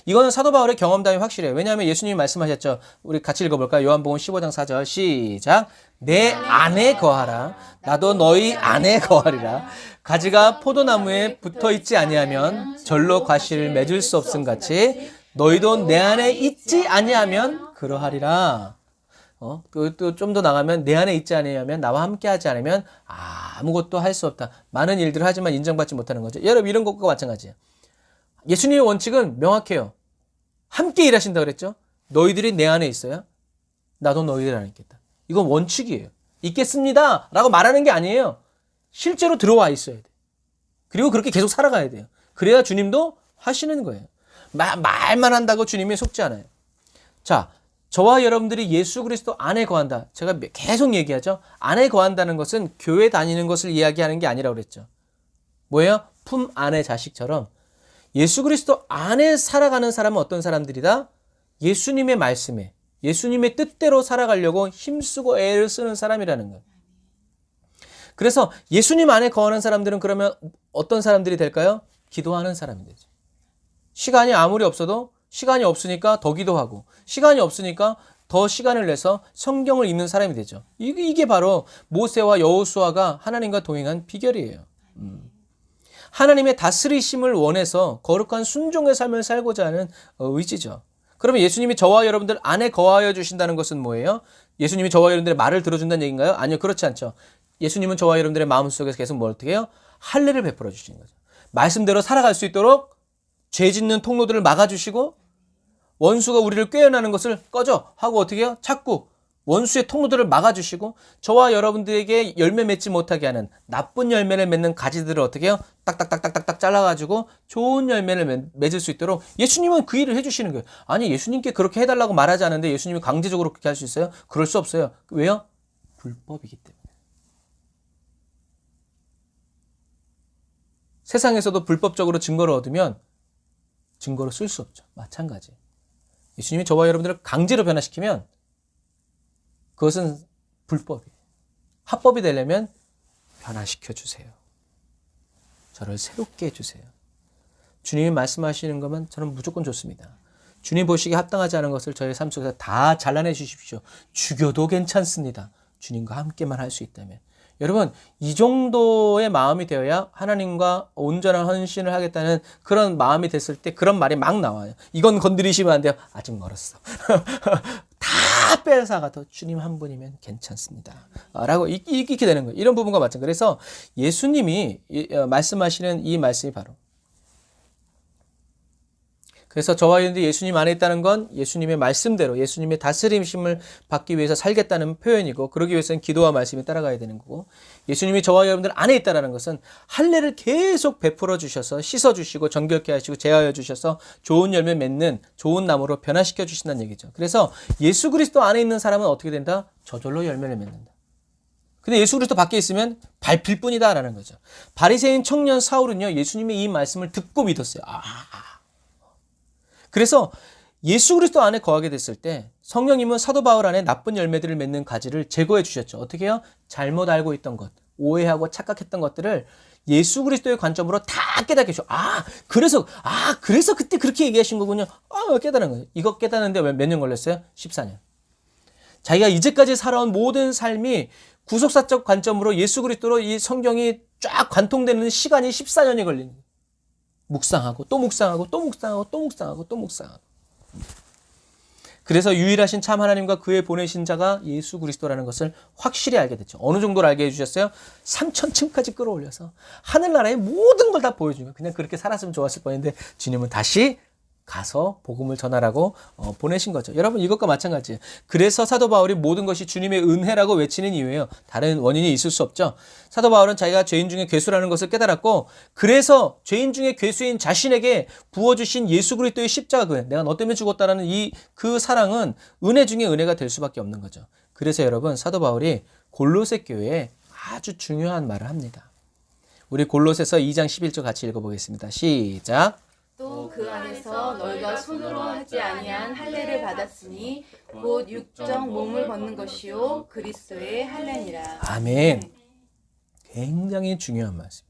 이거는 사도 바울의 경험담이 확실해요. 왜냐하면 예수님이 말씀하셨죠. 우리 같이 읽어볼까요? 요한복음 15장 4절 시작. 내 안에 거하라. 나도 너희 안에 거하리라. 가지가 포도나무에 붙어있지 아니하면 절로 과실을 맺을 수 없음 같이 너희도 내 안에 있지 아니하면 그러하리라. 또 좀 더 나가면 내 안에 있지 아니하면 나와 함께하지 않으면 아무것도 할 수 없다. 많은 일들을 하지만 인정받지 못하는 거죠. 여러분 이런 것과 마찬가지예요. 예수님의 원칙은 명확해요. 함께 일하신다 그랬죠. 너희들이 내 안에 있어야 나도 너희들 안에 있겠다. 이건 원칙이에요. 있겠습니다 라고 말하는 게 아니에요. 실제로 들어와 있어야 돼. 그리고 그렇게 계속 살아가야 돼요. 그래야 주님도 하시는 거예요. 말만 한다고 주님이 속지 않아요. 자, 저와 여러분들이 예수 그리스도 안에 거한다. 제가 계속 얘기하죠. 안에 거한다는 것은 교회 다니는 것을 이야기하는 게 아니라고 그랬죠. 뭐예요? 품 안의 자식처럼 예수 그리스도 안에 살아가는 사람은 어떤 사람들이다? 예수님의 말씀에, 예수님의 뜻대로 살아가려고 힘쓰고 애를 쓰는 사람이라는 거예요. 그래서 예수님 안에 거하는 사람들은 그러면 어떤 사람들이 될까요? 기도하는 사람이 되죠. 시간이 아무리 없어도 시간이 없으니까 더 기도하고 시간이 없으니까 더 시간을 내서 성경을 읽는 사람이 되죠. 이게 바로 모세와 여호수아가 하나님과 동행한 비결이에요. 하나님의 다스리심을 원해서 거룩한 순종의 삶을 살고자 하는 의지죠. 그러면 예수님이 저와 여러분들 안에 거하여 주신다는 것은 뭐예요? 예수님이 저와 여러분들의 말을 들어준다는 얘기인가요? 아니요, 그렇지 않죠. 예수님은 저와 여러분들의 마음속에서 계속 뭘 어떻게 해요? 할례를 베풀어 주시는 거죠. 말씀대로 살아갈 수 있도록 죄 짓는 통로들을 막아주시고 원수가 우리를 꾀어나는 것을 꺼져 하고 어떻게 해요? 자꾸 원수의 통로들을 막아주시고 저와 여러분들에게 열매 맺지 못하게 하는 나쁜 열매를 맺는 가지들을 어떻게 해요? 딱딱딱딱딱 잘라가지고 좋은 열매를 맺을 수 있도록 예수님은 그 일을 해주시는 거예요. 아니 예수님께 그렇게 해달라고 말하지 않는데 예수님이 강제적으로 그렇게 할 수 있어요? 그럴 수 없어요. 왜요? 불법이기 때문에. 세상에서도 불법적으로 증거를 얻으면 증거로 쓸 수 없죠. 마찬가지. 예수님이 저와 여러분들을 강제로 변화시키면 그것은 불법이에요. 합법이 되려면 변화시켜 주세요. 저를 새롭게 해주세요. 주님이 말씀하시는 것만 저는 무조건 좋습니다. 주님 보시기에 합당하지 않은 것을 저의 삶 속에서 다 잘라내 주십시오. 죽여도 괜찮습니다. 주님과 함께만 할 수 있다면. 여러분, 이 정도의 마음이 되어야 하나님과 온전한 헌신을 하겠다는 그런 마음이 됐을 때 그런 말이 막 나와요. 이건 건드리시면 안 돼요. 아직 멀었어. 다 뺏어가도 주님 한 분이면 괜찮습니다. 라고 이렇게 되는 거예요. 이런 부분과 마찬가지. 그래서 예수님이 말씀하시는 이 말씀이 바로, 그래서 저와 여러분들이 예수님 안에 있다는 건 예수님의 말씀대로 예수님의 다스림심을 받기 위해서 살겠다는 표현이고, 그러기 위해서는 기도와 말씀이 따라가야 되는 거고, 예수님이 저와 여러분들 안에 있다는 것은 할례를 계속 베풀어 주셔서 씻어주시고 정결케 하시고 제하여 주셔서 좋은 열매 맺는 좋은 나무로 변화시켜 주신다는 얘기죠. 그래서 예수 그리스도 안에 있는 사람은 어떻게 된다? 저절로 열매를 맺는다. 근데 예수 그리스도 밖에 있으면 밟힐 뿐이다 라는 거죠. 바리새인 청년 사울은요, 예수님의 이 말씀을 듣고 믿었어요. 그래서 예수 그리스도 안에 거하게 됐을 때 성령님은 사도 바울 안에 나쁜 열매들을 맺는 가지를 제거해 주셨죠. 어떻게 해요? 잘못 알고 있던 것, 오해하고 착각했던 것들을 예수 그리스도의 관점으로 다 깨닫게 해줘. 그래서 그때 그렇게 얘기하신 거군요. 깨달은 거예요. 이거 깨닫는데 몇 년 걸렸어요? 14년. 자기가 이제까지 살아온 모든 삶이 구속사적 관점으로 예수 그리스도로 이 성경이 쫙 관통되는 시간이 14년이 걸린 거예요. 묵상하고 또 묵상하고 또 묵상하고 또 묵상하고 또 묵상하고. 그래서 유일하신 참 하나님과 그의 보내신 자가 예수 그리스도라는 것을 확실히 알게 됐죠. 어느 정도로 알게 해주셨어요? 3000층까지 끌어올려서 하늘나라의 모든 걸 다 보여주는 거예요. 그냥 그렇게 살았으면 좋았을 뻔했는데 주님은 다시 가서 복음을 전하라고 보내신 거죠. 여러분, 이것과 마찬가지예요. 그래서 사도 바울이 모든 것이 주님의 은혜라고 외치는 이유예요. 다른 원인이 있을 수 없죠. 사도 바울은 자기가 죄인 중에 괴수라는 것을 깨달았고, 그래서 죄인 중에 괴수인 자신에게 부어주신 예수 그리스도의 십자가, 내가 너 때문에 죽었다라는 그 사랑은 은혜 중에 은혜가 될 수밖에 없는 거죠. 그래서 여러분, 사도 바울이 골로새 교회에 아주 중요한 말을 합니다. 우리 골로새서 2장 11절 같이 읽어보겠습니다. 시작. 또 그 안에서 너희가 손으로 하지 아니한 할례를 받았으니 곧 육적 몸을 벗는 것이요 그리스도의 할례니라. 아멘. 굉장히 중요한 말씀.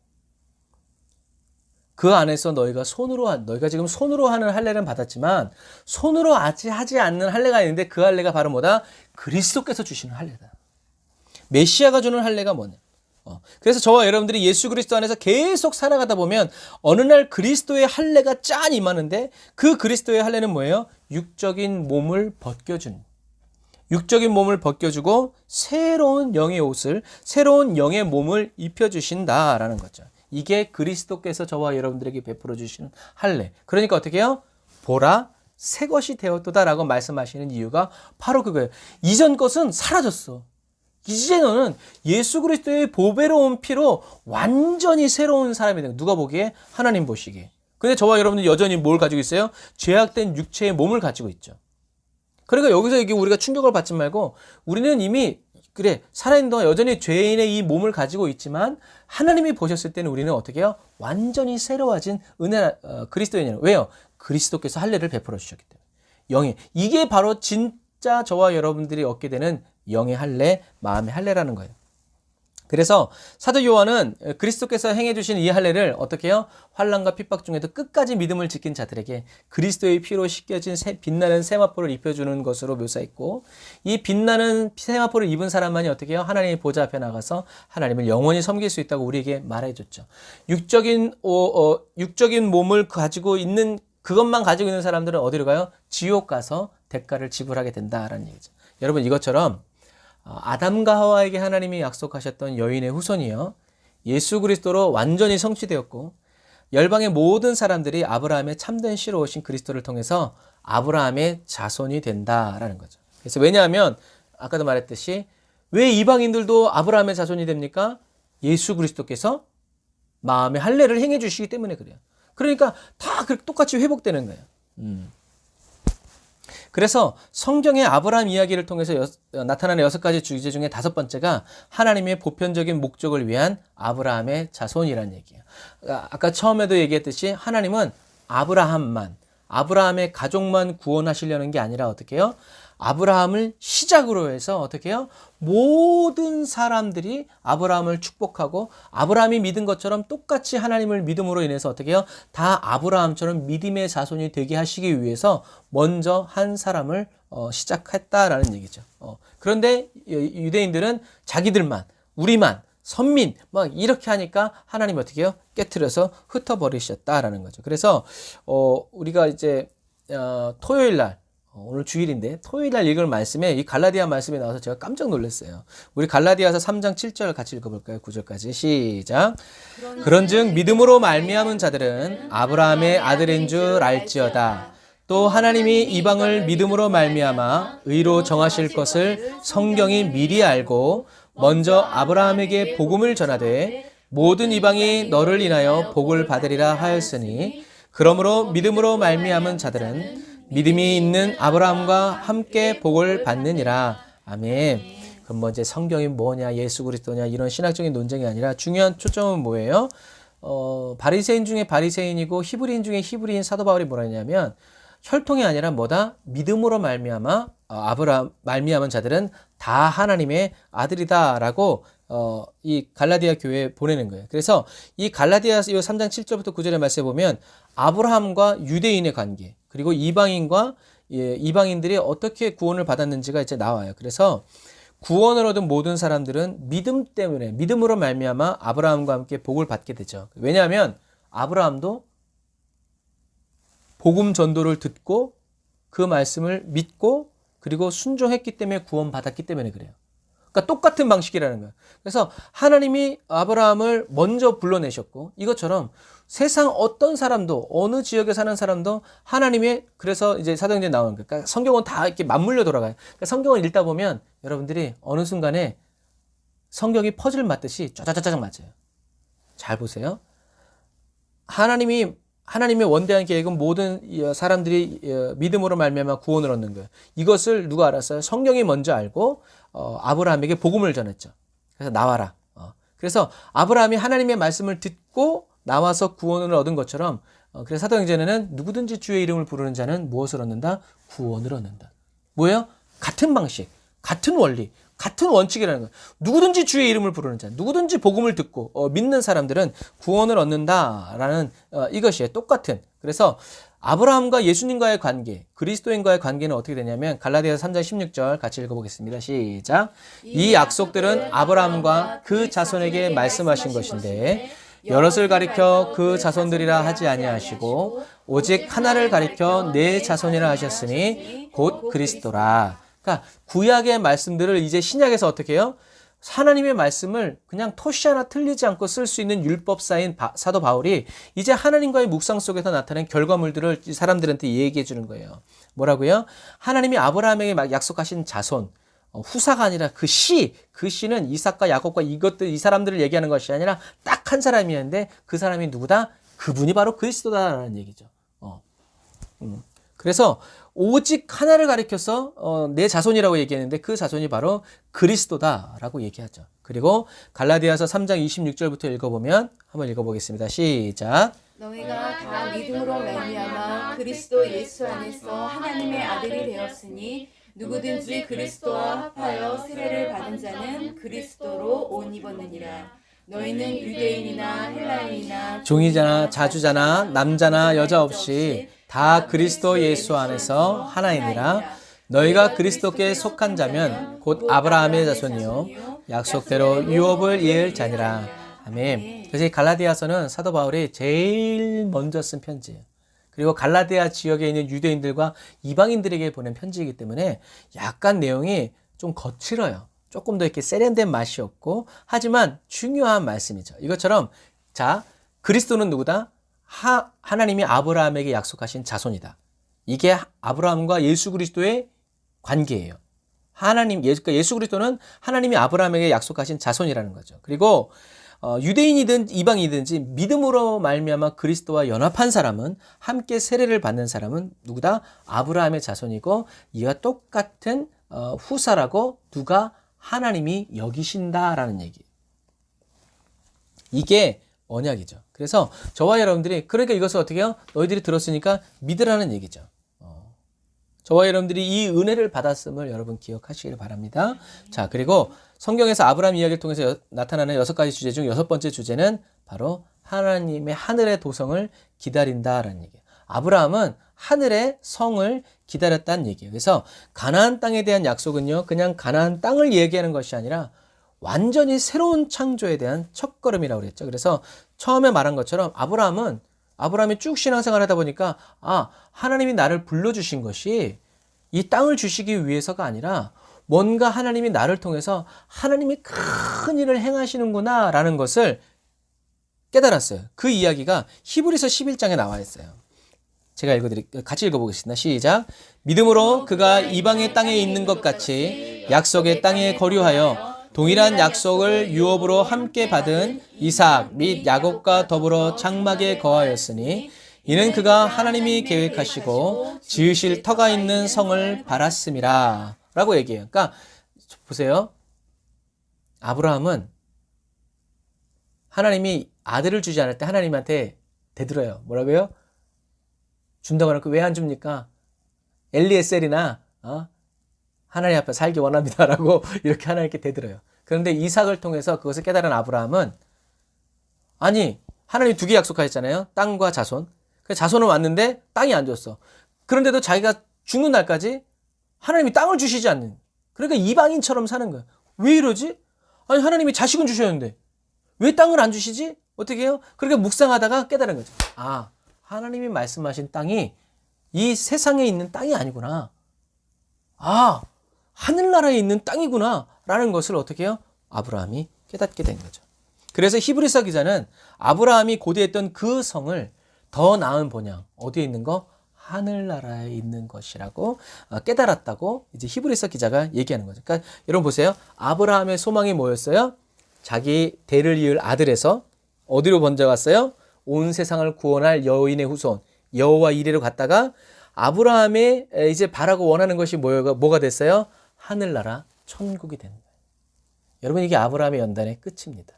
그 안에서 너희가 지금 손으로 하는 할례는 받았지만 손으로 하지 않는 할례가 있는데, 그 할례가 바로 뭐다? 그리스도께서 주시는 할례다. 메시아가 주는 할례가 뭐냐? 그래서 저와 여러분들이 예수 그리스도 안에서 계속 살아가다 보면 어느 날 그리스도의 할례가 짠 임하는데, 그 그리스도의 할례는 뭐예요? 육적인 몸을 벗겨주고 새로운 영의 옷을, 새로운 영의 몸을 입혀주신다라는 거죠. 이게 그리스도께서 저와 여러분들에게 베풀어 주시는 할례. 그러니까 어떻게 해요? 보라, 새 것이 되었도다라고 말씀하시는 이유가 바로 그거예요. 이전 것은 사라졌어. 이제 너는 예수 그리스도의 보배로운 피로 완전히 새로운 사람이 되는 거예요. 누가 보기에? 하나님 보시기에. 근데 저와 여러분들 여전히 뭘 가지고 있어요? 죄악된 육체의 몸을 가지고 있죠. 그러니까 여기서 이게 우리가 충격을 받지 말고, 우리는 이미 살아있는 동안 여전히 죄인의 이 몸을 가지고 있지만 하나님이 보셨을 때는 우리는 어떻게 해요? 완전히 새로워진 그리스도인이에요. 왜요? 그리스도께서 할례를 베풀어 주셨기 때문에. 영이. 이게 바로 진짜 저와 여러분들이 얻게 되는 영의 할례, 마음의 할례라는 거예요. 그래서 사도 요한은 그리스도께서 행해 주신 이 할례를 어떻게 해요? 환난과 핍박 중에도 끝까지 믿음을 지킨 자들에게 그리스도의 피로 씻겨진 빛나는 세마포를 입혀주는 것으로 묘사했고, 이 빛나는 세마포를 입은 사람만이 어떻게 해요? 하나님의 보좌 앞에 나가서 하나님을 영원히 섬길 수 있다고 우리에게 말해줬죠. 육적인 몸을 가지고 있는, 그것만 가지고 있는 사람들은 어디로 가요? 지옥 가서 대가를 지불하게 된다라는 얘기죠. 여러분, 이것처럼 아담과 하와에게 하나님이 약속하셨던 여인의 후손이요, 예수 그리스도로 완전히 성취되었고, 열방의 모든 사람들이 아브라함의 참된 씨로 오신 그리스도를 통해서 아브라함의 자손이 된다라는 거죠. 그래서 왜냐하면 아까도 말했듯이 왜 이방인들도 아브라함의 자손이 됩니까? 예수 그리스도께서 마음의 할례를 행해 주시기 때문에 그래요. 그러니까 다 똑같이 회복되는 거예요. 그래서 성경의 아브라함 이야기를 통해서 나타나는 6가지 주제 중에 5번째가 하나님의 보편적인 목적을 위한 아브라함의 자손이라는 얘기예요. 아까 처음에도 얘기했듯이 하나님은 아브라함의 가족만 구원하시려는 게 아니라 어떻게 해요? 아브라함을 시작으로 해서 어떻게 해요? 모든 사람들이 아브라함을 축복하고, 아브라함이 믿은 것처럼 똑같이 하나님을 믿음으로 인해서 어떻게 해요? 다 아브라함처럼 믿음의 자손이 되게 하시기 위해서 먼저 한 사람을 시작했다라는 얘기죠. 그런데 유대인들은 자기들만, 우리만 선민 막 이렇게 하니까 하나님이 어떻게 해요? 깨트려서 흩어버리셨다라는 거죠. 그래서 우리가 이제 토요일 날 오늘 주일인데 토요일 날 읽을 말씀에 이 갈라디아 말씀이 나와서 제가 깜짝 놀랐어요. 우리 갈라디아서 3장 7절 같이 읽어볼까요? 9절까지 시작. 그런즉 믿음으로 말미암은 자들은 아브라함의 아들인 줄 알지어다. 또 하나님이 이방을 믿음으로 말미암아 의로 정하실 것을 성경이 미리 알고 먼저 아브라함에게 복음을 전하되 모든 이방이 너를 인하여 복을 받으리라 하였으니 그러므로 믿음으로 말미암은 자들은 믿음이 있는 아브라함과 함께 복을 받느니라. 아멘. 그럼 뭐 이제 성경이 뭐냐, 예수 그리스도냐 이런 신학적인 논쟁이 아니라 중요한 초점은 뭐예요? 바리새인 중에 바리새인이고 히브리인 중에 히브리인 사도 바울이 뭐라 했냐면 혈통이 아니라 뭐다? 믿음으로 말미암아 아브라함 말미암은 자들은 다 하나님의 아들이다라고 이 갈라디아 교회에 보내는 거예요. 그래서 이 갈라디아 3장 7절부터 9절의 말씀에 보면 아브라함과 유대인의 관계 그리고 이방인들이 어떻게 구원을 받았는지가 이제 나와요. 그래서 구원을 얻은 모든 사람들은 믿음 때문에 믿음으로 말미암아 아브라함과 함께 복을 받게 되죠. 왜냐하면 아브라함도 복음 전도를 듣고 그 말씀을 믿고 그리고 순종했기 때문에 구원받았기 때문에 그래요. 그러니까 똑같은 방식이라는 거예요. 그래서 하나님이 아브라함을 먼저 불러내셨고 이것처럼 세상 어떤 사람도 어느 지역에 사는 사람도 하나님의 그래서 이제 사도행전에 나오는 거예요. 그러니까 성경은 다 이렇게 맞물려 돌아가요. 그러니까 성경을 읽다 보면 여러분들이 어느 순간에 성경이 퍼즐 맞듯이 짜자자작 맞아요. 잘 보세요. 하나님의 원대한 계획은 모든 사람들이 믿음으로 말미암아 구원을 얻는 거예요. 이것을 누가 알았어요? 성경이 먼저 알고 아브라함에게 복음을 전했죠. 그래서 나와라. 그래서 아브라함이 하나님의 말씀을 듣고 나와서 구원을 얻은 것처럼 그래서 사도행전에는 누구든지 주의 이름을 부르는 자는 무엇을 얻는다? 구원을 얻는다. 뭐예요? 같은 방식, 같은 원리, 같은 원칙이라는 거예요. 누구든지 주의 이름을 부르는 자, 누구든지 복음을 듣고 믿는 사람들은 구원을 얻는다라는 이것이에요. 똑같은. 그래서 아브라함과 예수님과의 관계, 그리스도인과의 관계는 어떻게 되냐면 갈라디아서 3장 16절 같이 읽어보겠습니다. 시작. 이 약속들은 아브라함과 그 자손에게 말씀하신 것인데 여럿을 가리켜 그 자손들이라 하지 아니하시고 오직 하나를 가리켜 내 자손이라 하셨으니 곧 그리스도라. 그러니까 구약의 말씀들을 이제 신약에서 어떻게 해요? 하나님의 말씀을 그냥 토시 하나 틀리지 않고 쓸 수 있는 율법사인 사도 바울이 이제 하나님과의 묵상 속에서 나타낸 결과물들을 사람들한테 얘기해 주는 거예요. 뭐라고요? 하나님이 아브라함에게 막 약속하신 자손, 후사가 아니라 그 씨는 이삭과 야곱과 이 사람들을 얘기하는 것이 아니라 딱 한 사람이었는데 그 사람이 누구다? 그분이 바로 그리스도다라는 얘기죠. 그래서 오직 하나를 가리켜서 내 자손이라고 얘기했는데 그 자손이 바로 그리스도다라고 얘기하죠. 그리고 갈라디아서 3장 26절부터 읽어보면 한번 읽어보겠습니다. 시작. 너희가 다 믿음으로 말미암아 그리스도 예수 안에서 하나님의 아들이 되었으니 누구든지 그리스도와 합하여 세례를 받은 자는 그리스도로 옷 입었느니라. 너희는 유대인이나 헬라인이나 종이자나 자주자나 남자나 여자 없이 다 그리스도 예수 안에서 하나이니라. 너희가 그리스도께 속한 자면 곧 아브라함의 자손이요 약속대로 유업을 이을 자니라. 아멘. 그래서 이 갈라디아서는 사도 바울이 제일 먼저 쓴 편지예요. 그리고 갈라디아 지역에 있는 유대인들과 이방인들에게 보낸 편지이기 때문에 약간 내용이 좀 거칠어요. 조금 더 이렇게 세련된 맛이 없고 하지만 중요한 말씀이죠. 이것처럼 자 그리스도는 누구다? 하나님이 아브라함에게 약속하신 자손이다. 이게 아브라함과 예수 그리스도의 관계예요. 그러니까 예수 그리스도는 하나님이 아브라함에게 약속하신 자손이라는 거죠. 그리고 유대인이든 이방이든지 믿음으로 말미암아 그리스도와 연합한 사람은 함께 세례를 받는 사람은 누구다? 아브라함의 자손이고 이와 똑같은 후사라고 누가 하나님이 여기신다라는 얘기예요. 이게 언약이죠. 그래서 저와 여러분들이 그러니까 이것을 어떻게 해요? 너희들이 들었으니까 믿으라는 얘기죠. 저와 여러분들이 이 은혜를 받았음을 여러분 기억하시길 바랍니다. 자, 그리고 성경에서 아브라함 이야기를 통해서 나타나는 6가지 주제 중 6번째 주제는 바로 하나님의 하늘의 도성을 기다린다라는 얘기예요. 아브라함은 하늘의 성을 기다렸다는 얘기예요. 그래서 가나안 땅에 대한 약속은요, 그냥 가나안 땅을 얘기하는 것이 아니라 완전히 새로운 창조에 대한 첫걸음이라고 그랬죠. 그래서 처음에 말한 것처럼 아브라함이 쭉 신앙생활 하다 보니까 하나님이 나를 불러주신 것이 이 땅을 주시기 위해서가 아니라 뭔가 하나님이 나를 통해서 하나님이 큰 일을 행하시는구나 라는 것을 깨달았어요. 그 이야기가 히브리서 11장에 나와 있어요. 제가 같이 읽어보겠습니다. 시작. 믿음으로 그가 이방의 땅에 있는 것 같이 약속의 땅에 거류하여 동일한 약속을 유업으로 함께 받은 이삭 및 야곱과 더불어 장막에 거하였으니 이는 그가 하나님이 계획하시고 지으실 터가 있는 성을 바랐음이라 라고 얘기해요. 그러니까 보세요. 아브라함은 하나님이 아들을 주지 않을 때 하나님한테 대들어요. 뭐라고요? 준다고 하니까 왜 안 줍니까? 엘리에셀이나 하나님 앞에 살기 원합니다라고 이렇게 하나님께 대들어요. 그런데 이삭을 통해서 그것을 깨달은 아브라함은 아니 하나님 두 개 약속하셨잖아요. 땅과 자손. 그래서 자손은 왔는데 땅이 안 줬어. 그런데도 자기가 죽는 날까지 하나님이 땅을 주시지 않는. 그러니까 이방인처럼 사는 거야. 왜 이러지? 아니 하나님이 자식은 주셨는데 왜 땅을 안 주시지? 어떻게 해요? 그러니까 묵상하다가 깨달은 거죠. 하나님이 말씀하신 땅이 이 세상에 있는 땅이 아니구나. 하늘나라에 있는 땅이구나 라는 것을 어떻게 해요? 아브라함이 깨닫게 된 거죠. 그래서 히브리서 기자는 아브라함이 고대했던 그 성을 더 나은 번영, 어디에 있는 거? 하늘나라에 있는 것이라고 깨달았다고 이제 히브리서 기자가 얘기하는 거죠. 그러니까 여러분 보세요. 아브라함의 소망이 뭐였어요? 자기 대를 이을 아들에서 어디로 번져갔어요? 온 세상을 구원할 여인의 후손 여호와 이레로 갔다가 아브라함의 이제 바라고 원하는 것이 뭐가 됐어요? 하늘나라 천국이 된 거예요. 여러분 이게 아브라함의 연단의 끝입니다.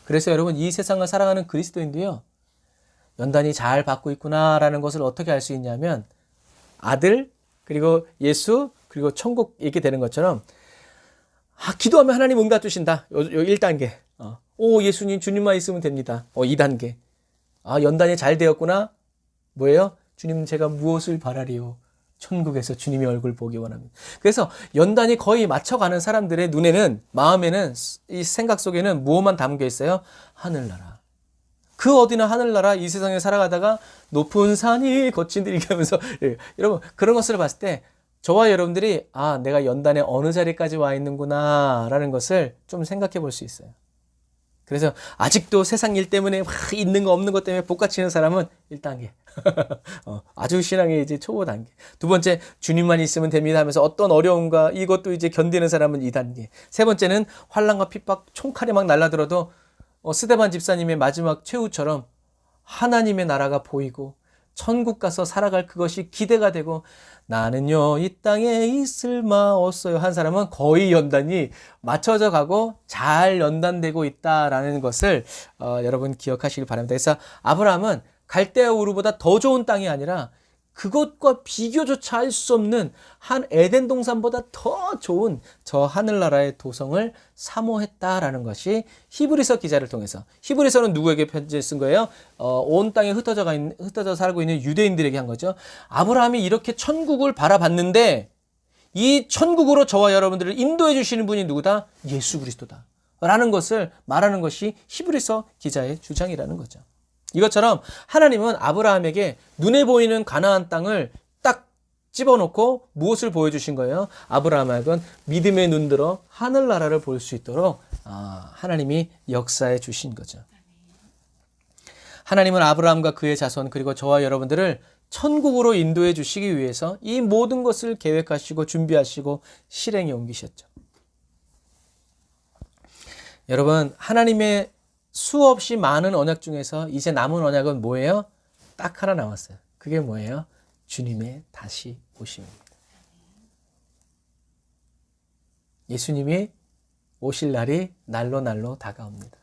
그래서 여러분 이 세상을 살아가는 그리스도인도요. 연단이 잘 받고 있구나라는 것을 어떻게 알 수 있냐면 아들 그리고 예수 그리고 천국 이렇게 되는 것처럼 기도하면 하나님 응답 주신다. 요 1단계. 예수님 주님만 있으면 됩니다. 2단계. 연단이 잘 되었구나. 뭐예요? 주님 제가 무엇을 바라리요? 천국에서 주님의 얼굴 보기 원합니다. 그래서 연단이 거의 맞춰가는 사람들의 눈에는 마음에는 이 생각 속에는 무엇만 담겨 있어요? 하늘나라. 그 어디나 하늘나라 이 세상에 살아가다가 높은 산이 거친 들 이렇게 하면서 여러분 그런 것을 봤을 때 저와 여러분들이 내가 연단의 어느 자리까지 와 있는구나 라는 것을 좀 생각해 볼 수 있어요. 그래서 아직도 세상 일 때문에 막 있는 거 없는 것 때문에 복가치는 사람은 1단계. 아주 신앙의 이제 초보 단계. 두 번째, 주님만 있으면 됩니다 하면서 어떤 어려움과 이것도 이제 견디는 사람은 2단계. 세 번째는 환난과 핍박, 총칼이 막 날라들어도 스데반 집사님의 마지막 최후처럼 하나님의 나라가 보이고 천국 가서 살아갈 그것이 기대가 되고 나는요 이 땅에 있을 마 없어요 한 사람은 거의 연단이 맞춰져 가고 잘 연단되고 있다라는 것을 여러분 기억하시길 바랍니다. 그래서 아브라함은 갈대아 우르보다 더 좋은 땅이 아니라 그것과 비교조차 할 수 없는 한 에덴 동산보다 더 좋은 저 하늘나라의 도성을 사모했다라는 것이 히브리서 기자를 통해서 히브리서는 누구에게 편지를 쓴 거예요? 온 땅에 흩어져 살고 있는 유대인들에게 한 거죠. 아브라함이 이렇게 천국을 바라봤는데 이 천국으로 저와 여러분들을 인도해 주시는 분이 누구다? 예수 그리스도다 라는 것을 말하는 것이 히브리서 기자의 주장이라는 거죠. 이것처럼 하나님은 아브라함에게 눈에 보이는 가나안 땅을 딱 집어넣고 무엇을 보여주신 거예요? 아브라함에게는 믿음의 눈 들어 하늘나라를 볼 수 있도록 하나님이 역사해 주신 거죠. 하나님은 아브라함과 그의 자손 그리고 저와 여러분들을 천국으로 인도해 주시기 위해서 이 모든 것을 계획하시고 준비하시고 실행에 옮기셨죠. 여러분 하나님의 수없이 많은 언약 중에서 이제 남은 언약은 뭐예요? 딱 하나 남았어요. 그게 뭐예요? 주님의 다시 오심입니다. 예수님이 오실 날이 날로 다가옵니다.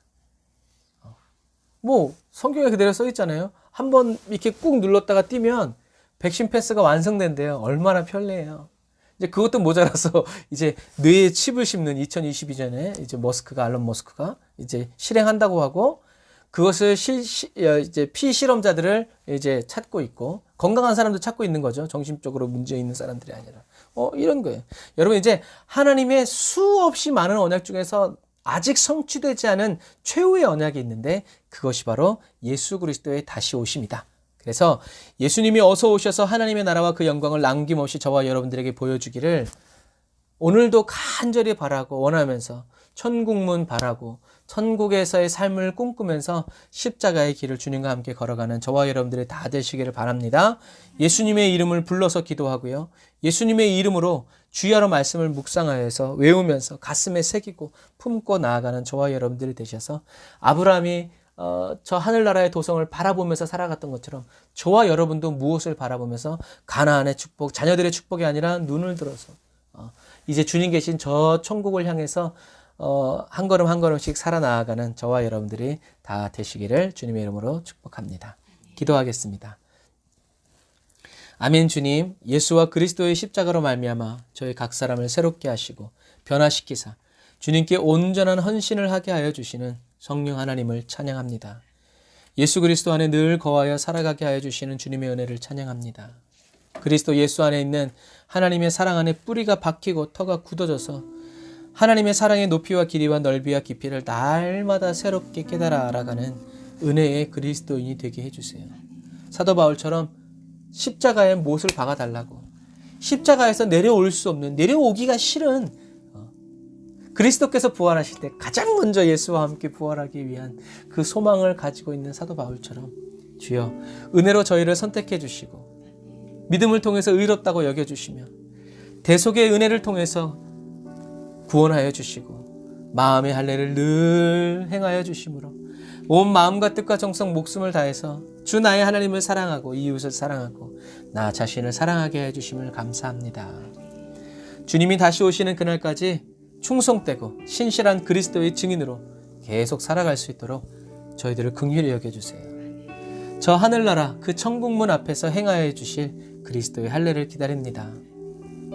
성경에 그대로 써 있잖아요. 한번 이렇게 꾹 눌렀다가 뛰면 백신 패스가 완성된대요. 얼마나 편리해요. 이제 그것도 모자라서 이제 뇌에 칩을 심는 2022년에 이제 알론 머스크가 이제 실행한다고 하고 그것을 이제 피실험자들을 이제 찾고 있고 건강한 사람도 찾고 있는 거죠. 정신적으로 문제 있는 사람들이 아니라 이런 거예요. 여러분, 이제 하나님의 수없이 많은 언약 중에서 아직 성취되지 않은 최후의 언약이 있는데 그것이 바로 예수 그리스도의 다시 오심이다. 그래서 예수님이 어서 오셔서 하나님의 나라와 그 영광을 남김없이 저와 여러분들에게 보여주기를 오늘도 간절히 바라고 원하면서 천국문 바라고 천국에서의 삶을 꿈꾸면서 십자가의 길을 주님과 함께 걸어가는 저와 여러분들이 다 되시기를 바랍니다. 예수님의 이름을 불러서 기도하고요. 예수님의 이름으로 주야로 말씀을 묵상하여서 외우면서 가슴에 새기고 품고 나아가는 저와 여러분들이 되셔서 아브라함이 저 하늘나라의 도성을 바라보면서 살아갔던 것처럼 저와 여러분도 무엇을 바라보면서 가나안의 축복, 자녀들의 축복이 아니라 눈을 들어서 이제 주님 계신 저 천국을 향해서 한 걸음 한 걸음씩 살아나가는 저와 여러분들이 다 되시기를 주님의 이름으로 축복합니다. 기도하겠습니다. 아멘. 주님, 예수와 그리스도의 십자가로 말미암아 저희 각 사람을 새롭게 하시고 변화시키사 주님께 온전한 헌신을 하게 하여 주시는 성령 하나님을 찬양합니다. 예수 그리스도 안에 늘 거하여 살아가게 하여 주시는 주님의 은혜를 찬양합니다. 그리스도 예수 안에 있는 하나님의 사랑 안에 뿌리가 박히고 터가 굳어져서 하나님의 사랑의 높이와 길이와 넓이와 깊이를 날마다 새롭게 깨달아 알아가는 은혜의 그리스도인이 되게 해주세요. 사도 바울처럼 십자가에 못을 박아달라고, 십자가에서 내려올 수 없는, 내려오기가 싫은 그리스도께서 부활하실 때 가장 먼저 예수와 함께 부활하기 위한 그 소망을 가지고 있는 사도 바울처럼 주여 은혜로 저희를 선택해 주시고 믿음을 통해서 의롭다고 여겨주시며 대속의 은혜를 통해서 구원하여 주시고 마음의 할례를 늘 행하여 주심으로 온 마음과 뜻과 정성 목숨을 다해서 주 나의 하나님을 사랑하고 이웃을 사랑하고 나 자신을 사랑하게 해주심을 감사합니다. 주님이 다시 오시는 그날까지 충성되고 신실한 그리스도의 증인으로 계속 살아갈 수 있도록 저희들을 긍휼히 여겨주세요. 저 하늘나라 그 천국문 앞에서 행하여 주실 그리스도의 할례를 기다립니다.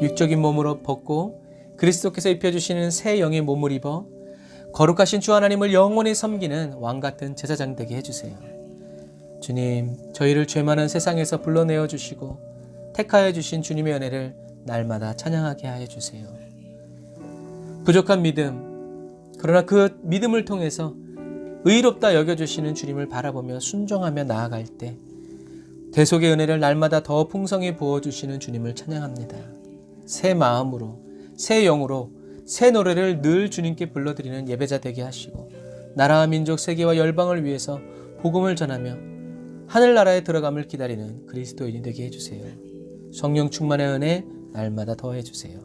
육적인 몸으로 벗고 그리스도께서 입혀주시는 새 영의 몸을 입어 거룩하신 주 하나님을 영원히 섬기는 왕같은 제사장 되게 해주세요. 주님, 저희를 죄 많은 세상에서 불러내어 주시고 택하여 주신 주님의 은혜를 날마다 찬양하게 하여 주세요. 부족한 믿음, 그러나 그 믿음을 통해서 의롭다 여겨주시는 주님을 바라보며 순종하며 나아갈 때 대속의 은혜를 날마다 더 풍성히 부어주시는 주님을 찬양합니다. 새 마음으로, 새 영으로, 새 노래를 늘 주님께 불러드리는 예배자 되게 하시고 나라와 민족, 세계와 열방을 위해서 복음을 전하며 하늘나라에 들어감을 기다리는 그리스도인이 되게 해주세요. 성령 충만의 은혜 날마다 더해주세요.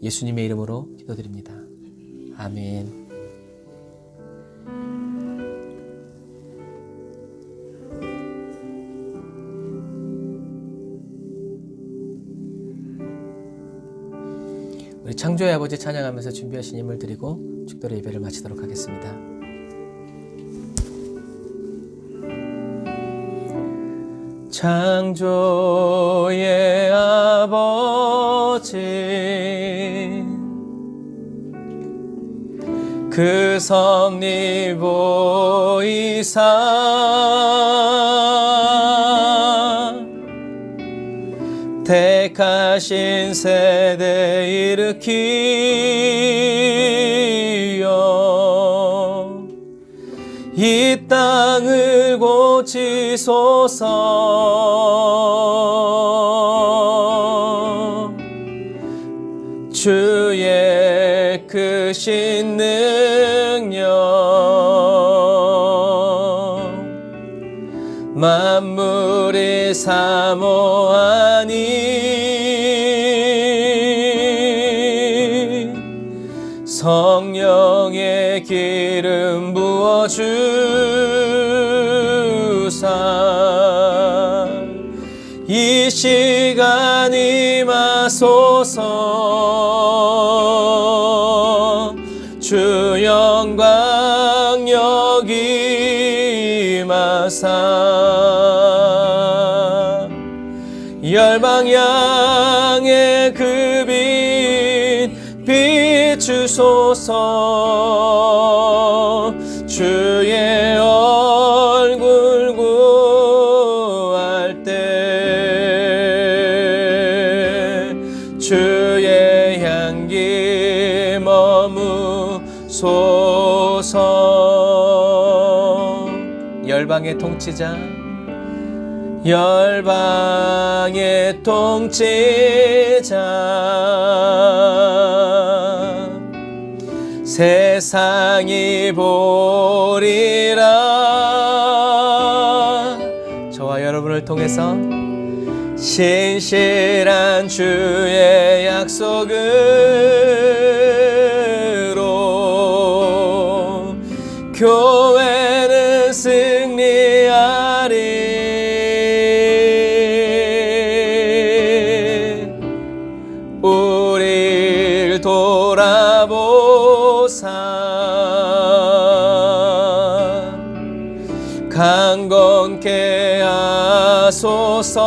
예수님의 이름으로 기도드립니다. 아멘. 우리 창조의 아버지 찬양하면서 준비하신 힘을 드리고 축도의 예배를 마치도록 하겠습니다. 창조의 아버지 그 섭리 보이사 택하신 세대 일으키어 이 땅을 고치소서. 주의 크신 능력 만물이 사모하니 성령의 기름 부어주사 이 시간 임하소서. 주 영광 여기 임하사 열방 향해 그 빛 비추소서. 주의 얼굴 구할 때 주의 열방의 통치자, 열방의 통치자, 세상이 보리라. 저와 여러분을 통해서 신실한 주의 약속으로 교회는 승리하리. 우릴 돌아보사 강건케 하소서.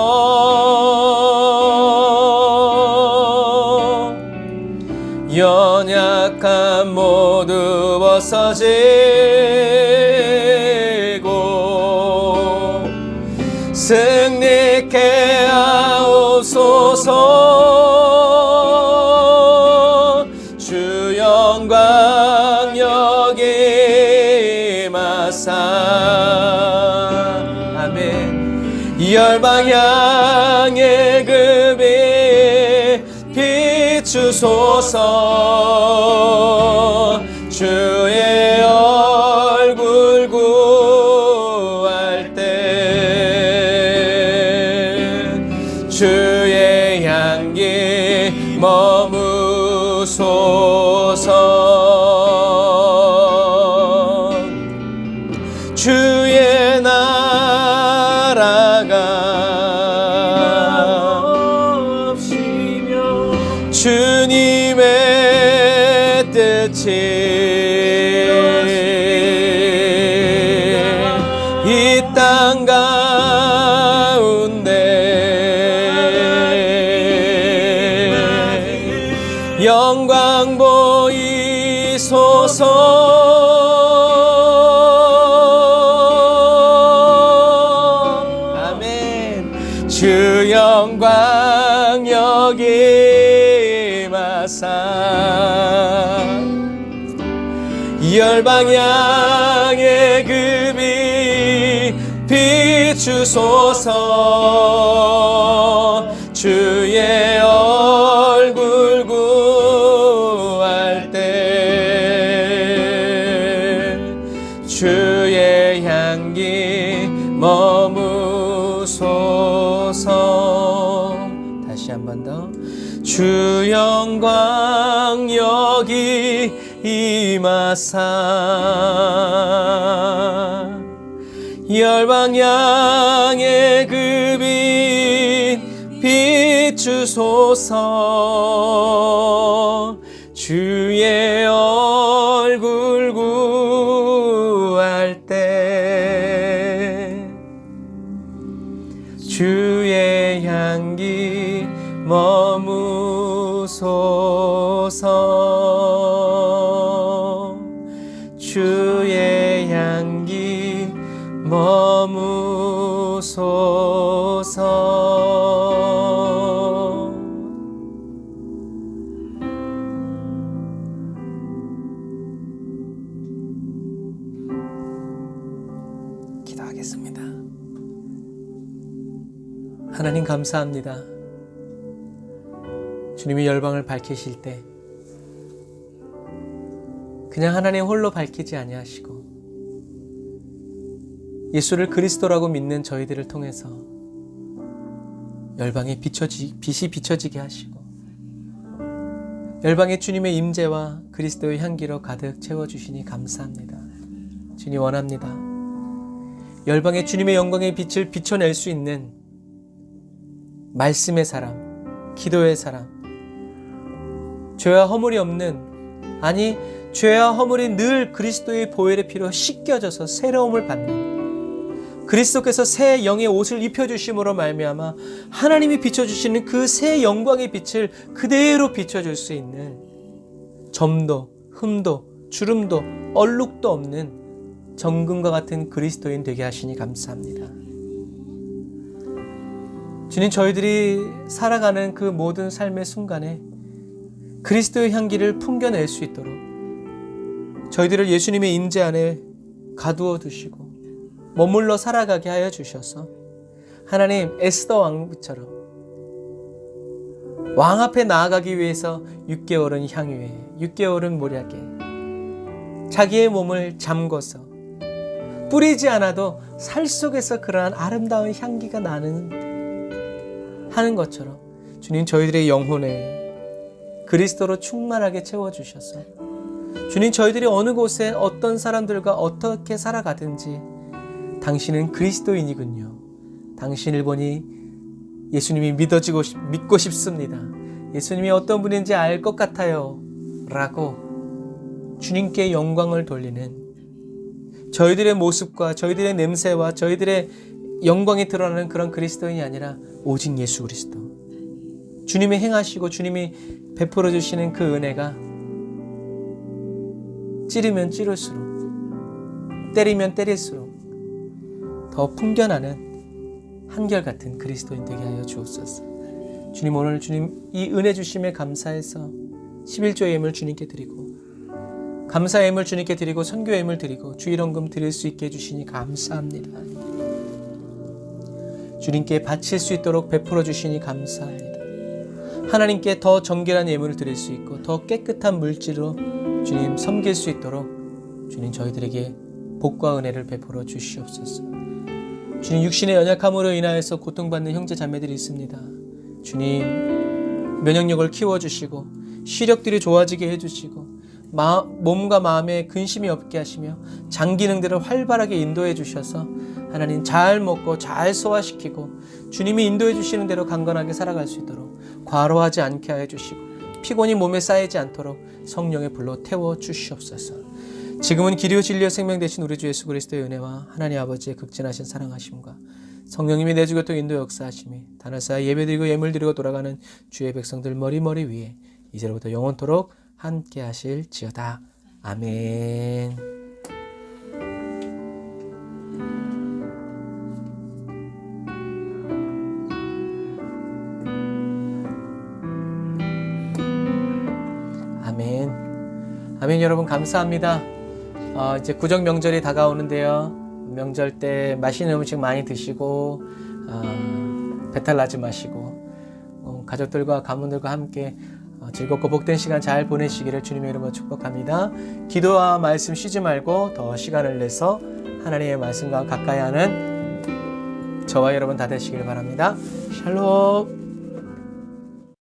연약함 모두 벗어지고 승리케 하옵소서. 주 영광 여기 마사. 아멘. 열방 향의 급이 비추소서. 주의 얼굴 구할 때 주의 향기 머무소서. 주의 나라가 없이며 주님의 뜻이 이 땅 가운데 영광 보이소서. 아멘. 주 영광 여기 마사. 열방 향의 급이 비추소서. 주의 얼굴 구할 때 주의 향기 머무소서. 다시 한 번 더. 주 영광 여기 임하사. 열방 향의 급이 비추소서. 주의 얼굴 구할 때 주의 향기 머무소서. 주의 향기 머무소서. 기도하겠습니다. 하나님 감사합니다. 주님이 열방을 밝히실 때 그냥 하나님 홀로 밝히지 아니하시고 예수를 그리스도라고 믿는 저희들을 통해서 열방에 빛이 비춰지게 하시고 열방에 주님의 임재와 그리스도의 향기로 가득 채워주시니 감사합니다. 주님 원합니다. 열방에 주님의 영광의 빛을 비춰낼 수 있는 말씀의 사람, 기도의 사람, 죄와 허물이 없는, 아니 죄와 허물이 늘 그리스도의 보혈의 피로 씻겨져서 새로움을 받는, 그리스도께서 새 영의 옷을 입혀주심으로 말미암아 하나님이 비춰주시는 그 새 영광의 빛을 그대로 비춰줄 수 있는 점도, 흠도, 주름도, 얼룩도 없는 정금과 같은 그리스도인 되게 하시니 감사합니다. 주님, 저희들이 살아가는 그 모든 삶의 순간에 그리스도의 향기를 풍겨낼 수 있도록 저희들을 예수님의 임재 안에 가두어 두시고 머물러 살아가게 하여 주셔서 하나님 에스더 왕처럼 왕 앞에 나아가기 위해서 6개월은 향유에 6개월은 모략에 자기의 몸을 잠궈서 뿌리지 않아도 살 속에서 그러한 아름다운 향기가 하는 것처럼 주님 저희들의 영혼에 그리스도로 충만하게 채워주셔서 주님 저희들이 어느 곳에 어떤 사람들과 어떻게 살아가든지 당신은 그리스도인이군요. 당신을 보니 예수님이 믿고 싶습니다. 예수님이 어떤 분인지 알 것 같아요. 라고 주님께 영광을 돌리는 저희들의 모습과 저희들의 냄새와 저희들의 영광이 드러나는 그런 그리스도인이 아니라 오직 예수 그리스도. 주님이 행하시고 주님이 베풀어 주시는 그 은혜가 찌르면 찌를수록 때리면 때릴수록 더 풍겨나는 한결같은 그리스도인 되게 하여 주옵소서. 주님 오늘 주님 이 은혜 주심에 감사해서 11조의 예물 주님께 드리고 감사의 예물 주님께 드리고 선교의 예물 드리고 주일원금 드릴 수 있게 해주시니 감사합니다. 주님께 바칠 수 있도록 베풀어 주시니 감사합니다. 하나님께 더 정결한 예물을 드릴 수 있고 더 깨끗한 물질로 주님 섬길 수 있도록 주님 저희들에게 복과 은혜를 베풀어 주시옵소서. 주님 육신의 연약함으로 인하여서 고통받는 형제 자매들이 있습니다. 주님 면역력을 키워주시고 시력들이 좋아지게 해주시고 몸과 마음에 근심이 없게 하시며 장 기능들을 활발하게 인도해 주셔서 하나님 잘 먹고 잘 소화시키고 주님이 인도해 주시는 대로 강건하게 살아갈 수 있도록 과로하지 않게 하여 주시고 피곤이 몸에 쌓이지 않도록 성령의 불로 태워 주시옵소서. 지금은 길이요 진리요 생명 되신 우리 주 예수 그리스도의 은혜와 하나님 아버지의 극진하신 사랑하심과 성령님이 내주 교통 인도 역사하심이 단을 쌓아 예배드리고 예물드리고 돌아가는 주의 백성들 머리머리 위에 이제로부터 영원토록 함께 하실지어다. 아멘. 아멘. 아멘. 여러분 감사합니다. 이제 구정 명절이 다가오는데요. 명절 때 맛있는 음식 많이 드시고 배탈 나지 마시고 가족들과 가문들과 함께 즐겁고 복된 시간 잘 보내시기를 주님의 이름으로 축복합니다. 기도와 말씀 쉬지 말고 더 시간을 내서 하나님의 말씀과 가까이 하는 저와 여러분 다 되시길 바랍니다. 샬롬.